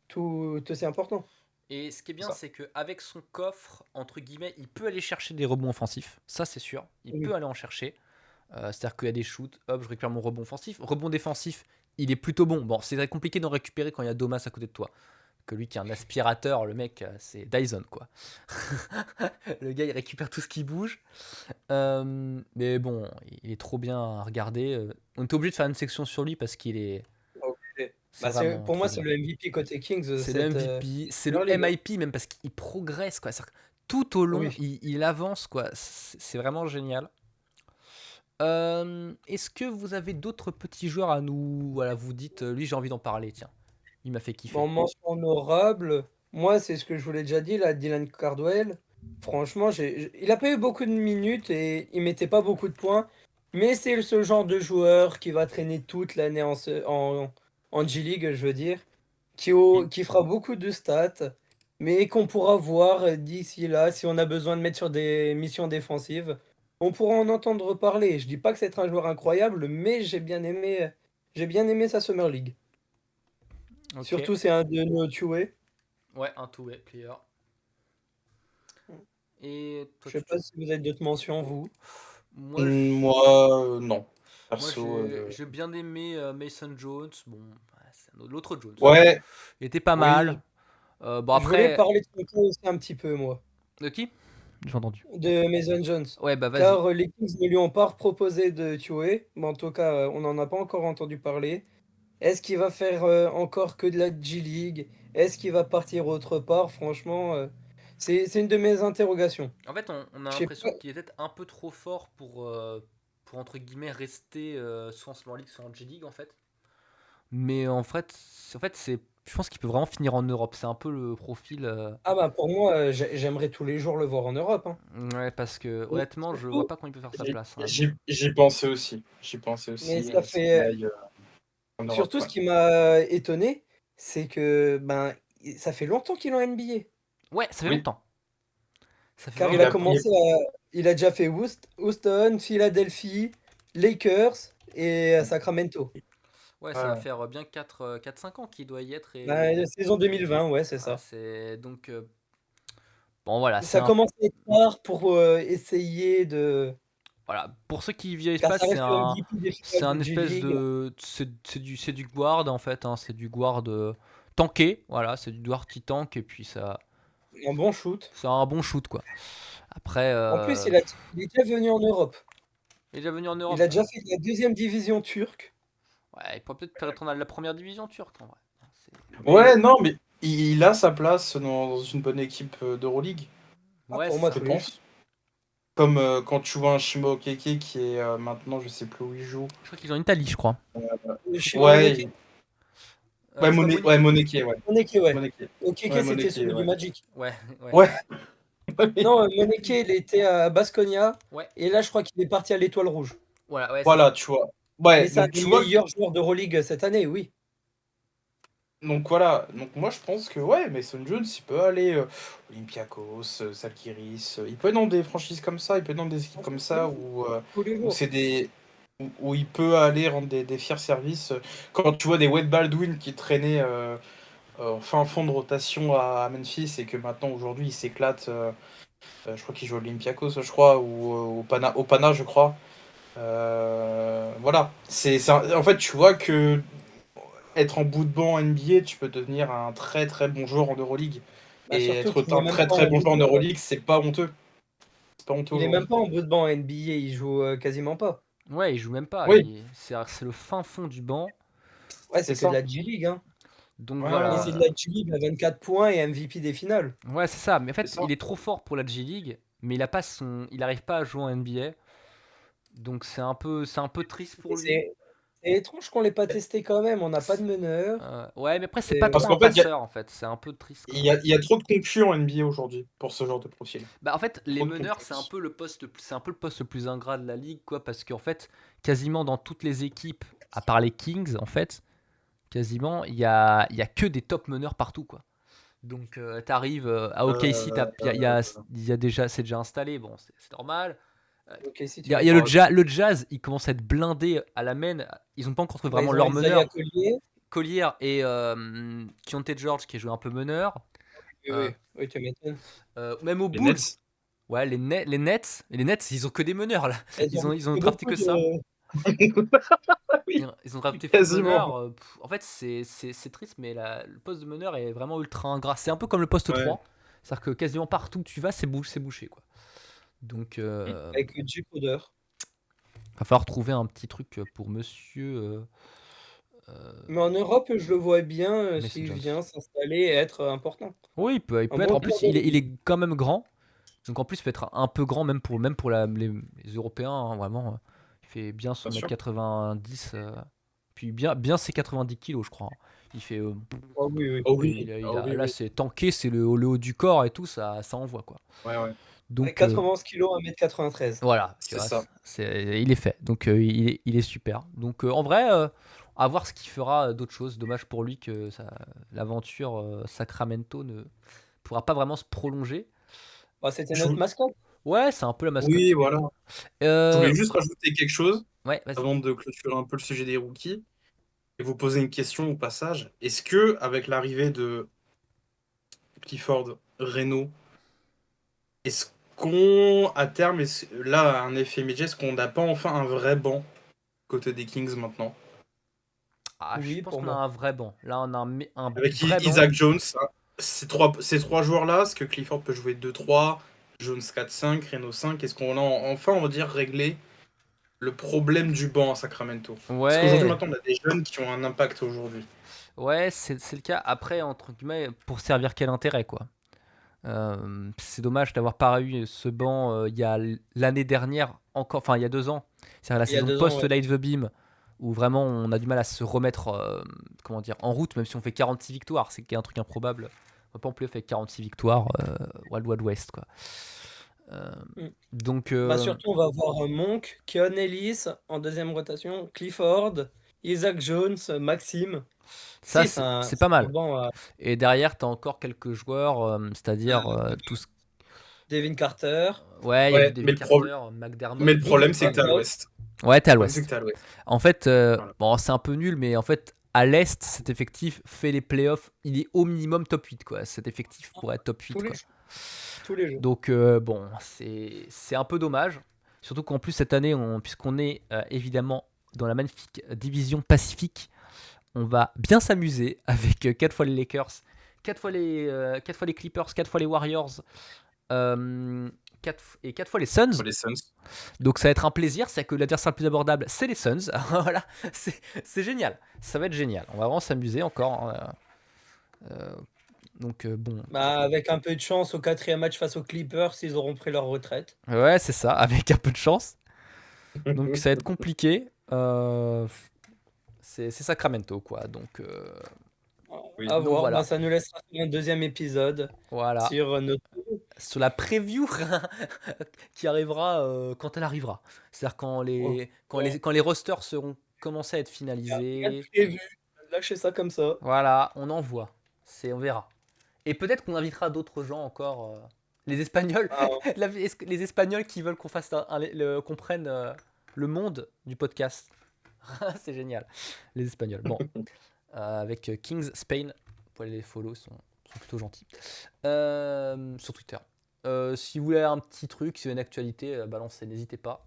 tout aussi important. Et ce qui est bien, Ça. c'est qu'avec son coffre, entre guillemets, il peut aller chercher des rebonds offensifs. Ça, c'est sûr. Il Oui. peut aller en chercher. C'est-à-dire qu'il y a des shoots, hop, je récupère mon rebond offensif. Rebond défensif, il est plutôt bon. Bon, c'est très compliqué d'en récupérer quand il y a Domas à côté de toi. Que lui qui est un aspirateur, le mec, c'est Dyson, quoi. Le gars, il récupère tout ce qui bouge. Mais bon, il est trop bien à regarder. On était obligé de faire une section sur lui parce qu'il est. Ok. C'est vraiment Pour trop moi, c'est bien. le MVP côté Kings de C'est le cette MVP, c'est le Summer League, hein. MIP même parce qu'il progresse, quoi. C'est-à-dire que tout au long, Oui. il avance, quoi. C'est vraiment génial. Est-ce que vous avez d'autres petits joueurs à nous. Voilà, vous dites, lui, j'ai envie d'en parler, tiens. Il m'a fait kiffer. En mention honorable, moi, c'est ce que je vous l'ai déjà dit, là, Dylan Cardwell. Franchement, il a pas eu beaucoup de minutes et il mettait pas beaucoup de points. Mais c'est ce genre de joueur qui va traîner toute l'année en G-League, je veux dire. Qui fera beaucoup de stats. Mais qu'on pourra voir d'ici là, si on a besoin de mettre sur des missions défensives. On pourra en entendre parler. Je dis pas que c'est un joueur incroyable, mais j'ai bien aimé sa Summer League. Ok. Surtout, c'est un de nos two-way. Ouais, un two-way player. Et toi, Je sais pas si vous avez d'autres mentions, vous. Moi, Moi, non. moi Perso, j'ai bien aimé Mason Jones. Bon, ouais, c'est l'autre Jones. ouais, Il était pas oui. mal. Bon, Je voulais après. parler de son cas aussi un petit peu, moi, De qui? J'ai entendu. de Mason Jones. Ouais, bah vas-y. Car les Kings ne lui ont pas proposé de tuer. Mais en tout cas, on n'en a pas encore entendu parler. Est-ce qu'il va faire encore que de la G-League? Est-ce qu'il va partir autre part? Franchement, c'est une de mes interrogations. En fait, on a Je sais pas. l'impression qu'il est peut-être un peu trop fort pour entre guillemets rester soit en Summer League, soit en G-League en fait. Mais en fait je pense qu'il peut vraiment finir en Europe. C'est un peu le profil. Ah bah pour moi, j'aimerais tous les jours le voir en Europe, hein. Ouais, parce que Et honnêtement, je vois surtout, pas comment il peut faire sa J'y place, hein, lui. j'y pensais aussi. J'y pensais mais aussi, ça c'est fait. qu'il aille en Europe, Surtout, ce ouais. qui m'a étonné, c'est que ben, ça fait longtemps qu'il est en NBA. Ouais, ça fait Oui, longtemps. Ça fait Car vraiment il a longtemps. commencé à. Il a déjà fait Houston, Philadelphie, Lakers et Sacramento. Ouais, ça va ouais. faire bien 4-5 ans qu'il doit y être. La Et saison 2020, ouais, c'est voilà, ça. c'est donc. Bon, voilà, c'est Ça un. commence à être tard pour essayer de. Voilà, pour ceux qui vieillissent Car pas, ça c'est reste le un. MVP des C'est finales un de espèce G-League. de. C'est du guard en fait, hein, c'est du guard tanké, voilà, c'est du guard qui tank et puis ça. Un bon shoot. Ça a un bon shoot quoi. Après, En plus, il est déjà venu en Europe. il est déjà venu en Il Europe. a déjà fait la deuxième division turque. Ouais, il pourrait peut-être retourner à la première division turque en vrai. Ouais, Mais non, mais il a sa place dans une bonne équipe d'Euroleague, Ouais, pour c'est moi, je ça. tous les jours. pense. Comme quand tu vois un Shimo Okeke qui est maintenant, je sais plus où il joue. Je crois qu'ils ont en Italie, je crois. Shimon Moneke. Ouais, Je crois Ouais, Monique. Moneke, ouais. Moneke, ouais. Moneke. Okeke, Ouais, c'était Moneke, celui du ouais. Magic. Ouais, ouais. Ouais. Non, Moneke, il était à Baskonia. Ouais, Et là, je crois qu'il est parti à l'Étoile Rouge. voilà, ouais, c'est Voilà, ça. tu vois. Mais Ouais, c'est un donc des tu vois. meilleurs joueurs d'Euroleague cette année, oui. Donc voilà, donc moi je pense que ouais, Mason Jones, il peut aller Olympiakos, Zalgiris, il peut être dans des franchises comme ça, il peut être dans des équipes comme ça Tous les où jours. c'est des où il peut aller rendre des fiers services. Quand tu vois des Wade Baldwin qui traînaient en fin fond de rotation à Memphis et que maintenant aujourd'hui il s'éclate, je crois qu'il joue à Olympiakos, je crois, ou au Pana, je crois. Voilà, en fait tu vois que être en bout de banc NBA, tu peux devenir un très très bon joueur en Euroleague. Bah, Et surtout être qu'il n'est un même très pas très en bon bout de joueur en banc. Euroleague, c'est pas honteux. C'est pas honteux Il est même aujourd'hui. pas en bout de banc NBA. Il joue quasiment pas. Ouais, il joue même pas. Oui, C'est le fin fond du banc. Ouais, c'est c'est que de ça. la G-League, hein. Donc Ouais, Et ouais, c'est de voilà. la G-League à 24 points et MVP des finales. Ouais, c'est ça. Mais en c'est fait, ça. il est trop fort pour la G-League, mais il arrive pas à jouer en NBA. Donc c'est un peu triste Et pour lui. c'est étrange qu'on l'ait pas testé quand même. On n'a pas de meneur. Ouais, mais après, c'est pas Et- Parce trop un qu'en fait, passeur en fait. C'est un peu triste quand même. il y a trop de concurrents en NBA aujourd'hui pour ce genre de profil. Bah en fait, les Trop de meneurs, c'est un concurrence. peu le poste le plus ingrat de la ligue, quoi, parce qu'en fait, quasiment dans toutes les équipes, à part les Kings, en fait, quasiment, il y a que des top meneurs partout, quoi. Donc t'arrives à OKC, Euh, il y a déjà, c'est déjà installé, bon, c'est normal. Ok, si Il tu y a, veux. il y a le jazz, il commence à être blindé à la main. Ils ont pas encore trouvé Bah, vraiment ils ont leur Isaiah meneur. Collier. Collier et Keontae George qui joue un peu meneur. Oui, Euh, oui, tu m'étonnes. Même aux les Bulls. Nets. Ouais, les Nets, ils ont que des meneurs là. Ils ont Ils ont que drafté beaucoup que ça. de. Oui, Ils ont drafté full quasiment. meneur. En fait, c'est triste, mais le poste de meneur est vraiment ultra ingrat. C'est un peu comme le poste Ouais. 3. C'est-à-dire que quasiment partout où tu vas, c'est bouché quoi. Donc, Avec J. Crowder. va falloir trouver un petit truc pour monsieur Mais en Europe, je le vois bien Mason s'il Jones. vient s'installer et être important. Oui, il Un peut être. bon En plus, joueur de il ligue. est quand même grand. Donc en plus, il peut être un peu grand, même pour les Européens, hein, vraiment. Il fait bien son Bien mètre sûr. 90, puis bien ses 90 kilos, je crois, hein. Il fait. Oh oui, oui. Oh Oui, oui, oh oui, là, oui. c'est tanké, c'est le haut du corps et tout, ça envoie, quoi. Ouais, ouais, Avec Donc 91 kilos, 1m93. voilà, tu c'est vois, ça. il est fait. Donc il est super. Donc en vrai, à voir ce qu'il fera d'autres choses. Dommage pour lui que l'aventure Sacramento ne pourra pas vraiment se prolonger. Bah, c'était Je notre vou- mascotte. Ouais, c'est un peu la mascotte. Oui, voilà. Je Euh, voulais juste rajouter quelque chose ouais, vas-y. avant de clôturer un peu le sujet des rookies et vous poser une question au passage. Est-ce que, avec l'arrivée de Clifford, Reno, est-ce qu'on, à terme, là, un effet immédiat, est-ce qu'on n'a pas enfin un vrai banc côté des Kings maintenant? Ah, je Oui, pense pour qu'on a moi. un vrai banc. Là, on a un Avec vrai banc. Isaac Jones, hein, ces trois joueurs-là, est-ce que Clifford peut jouer 2-3, Jones 4-5, Reno 5, est-ce qu'on a enfin, on va dire, réglé le problème du banc à Sacramento? Parce qu'aujourd'hui, Ouais, maintenant, on a des jeunes qui ont un impact aujourd'hui. ouais, c'est le cas. Après, entre guillemets, pour servir quel intérêt, quoi. C'est dommage d'avoir pas eu ce banc il y a l'année dernière, encore, enfin il y a 2 ans. C'est-à-dire la Il y a saison 2 ans, ouais. post-Light the Beam, où vraiment on a du mal à se remettre comment dire, en route, même si on fait 46 victoires. C'est un truc improbable. On va pas en plus faire 46 victoires Wild Wild West, quoi. Euh, Mm. donc, Bah, surtout, on va avoir Monk, Keon Ellis en deuxième rotation, Clifford, Isaac Jones, Maxime. ça, Si, c'est c'est pas un mal. banc. Et derrière, tu as encore quelques joueurs, c'est-à-dire tous. Devin Carter, Ouais, il y a du Ouais, David Carter, McDermott. mais le problème, c'est que t'es à McDermott. l'ouest. Ouais, t'es à Le problème, c'est que l'ouest. t'es à l'ouest. En fait, Voilà. bon, c'est un peu nul, mais en fait, à l'Est, cet effectif fait les playoffs. Il est au minimum top 8, quoi. Cet effectif pourrait être top Tous 8, les quoi. jours. Tous les jours. Donc, bon, c'est un peu dommage. Surtout qu'en plus, cette année, puisqu'on est évidemment dans la magnifique division Pacifique, on va bien s'amuser avec 4 fois les Lakers, 4 fois les Clippers, 4 fois les Warriors, 4 fois les Suns. Pour les Suns. Donc ça va être un plaisir, c'est que l'adversaire le plus abordable, c'est les Suns. Voilà, c'est génial. Ça va être génial. On va vraiment s'amuser encore, hein. Donc bon, Bah, avec un peu de chance, au 4e match face aux Clippers, ils auront pris leur retraite. ouais, c'est ça, avec un peu de chance. Donc ça va être compliqué. C'est Sacramento, quoi. Donc, Oui. À voir. Bah, voilà. ça nous laissera faire un deuxième épisode Voilà. sur notre. Sur la preview qui arrivera quand elle arrivera. C'est-à-dire Oh, oh, quand les rosters seront commencés à être rien de finalisés. prévu. Lâchez ça comme ça. Voilà, on envoie. On verra. Et peut-être qu'on invitera d'autres gens encore. Les Espagnols. Ah, Les Espagnols qui veulent qu'on fasse qu'on prenne le monde du podcast. C'est génial. Les Espagnols. Bon. Avec Kings Spain. Vous pouvez aller les follow, ils sont plutôt gentils. Sur Twitter. Si vous voulez un petit truc, si vous avez une actualité, balancez, n'hésitez pas.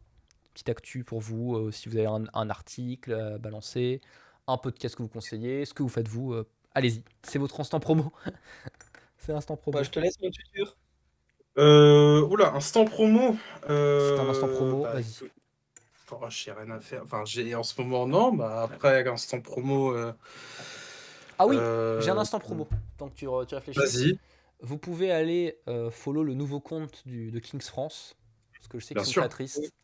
Petite actu pour vous. Si vous avez un article, balancez. Un podcast que vous conseillez. Ce que vous faites vous, allez-y. C'est votre instant promo. C'est l'instant bah, promo. je te laisse mon tuteur. Oula, instant promo. C'est un instant promo, Bah, vas-y. écoute, oh, j'ai rien à faire. Enfin, j'ai en ce moment, non. Bah, après, instant promo. Ah oui, j'ai un instant euh, promo. Tant que tu réfléchis. Vas-y, Vous pouvez aller follow le nouveau compte de Kings France. Parce que je sais bien qu'ils sont très sûr. tristes.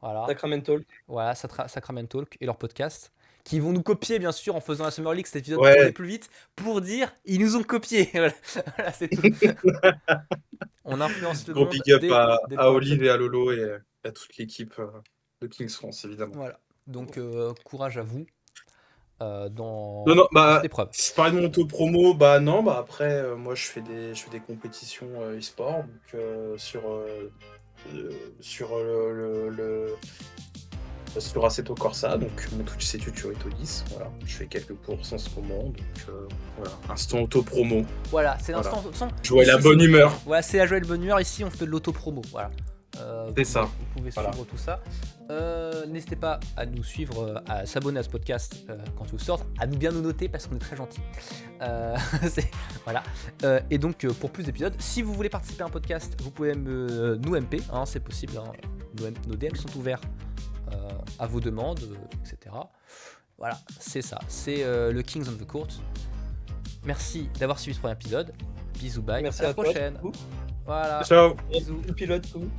Voilà. Sacramento. Voilà, Sacramento Talk et leur podcast. Qui vont nous copier, bien sûr, en faisant la Summer League, cet épisode pour aller Ouais, plus vite, pour dire ils nous ont copiés. Voilà, voilà, c'est tout. On influence le gros monde big up dès le à premier Olive épisode. et à Lolo et à toute l'équipe de Kings France, évidemment. Voilà. Donc, courage à vous. dans Non, bah, cette épreuve. si je parlais de mon auto-promo, bah non, bah après, moi je fais des compétitions e-sport, donc sur Assetto Corsa, donc mon Twitch c'est Tuturito 10, voilà. Je fais quelques courses en ce moment, donc voilà, instant auto-promo. Voilà, c'est Voilà. l'instant. Jouer la Ici, bonne humeur. Voilà, c'est la joie et le bonheur. Ici, on fait de l'auto-promo. Voilà. C'est ça. Vous pouvez Voilà. suivre tout ça. N'hésitez pas à nous suivre, à s'abonner à ce podcast quand il sort, à bien nous noter parce qu'on est très gentils. Voilà. Et donc, pour plus d'épisodes, si vous voulez participer à un podcast, vous pouvez nous MP, hein, c'est possible. Hein. Nos DM sont ouverts à vos demandes, etc. Voilà, c'est ça. C'est le Kings of the Court. Merci d'avoir suivi ce premier épisode. Bisous, bye. Merci à la à toi, prochaine. du coup. Voilà. Ciao. Bisous. Le pilote, tout.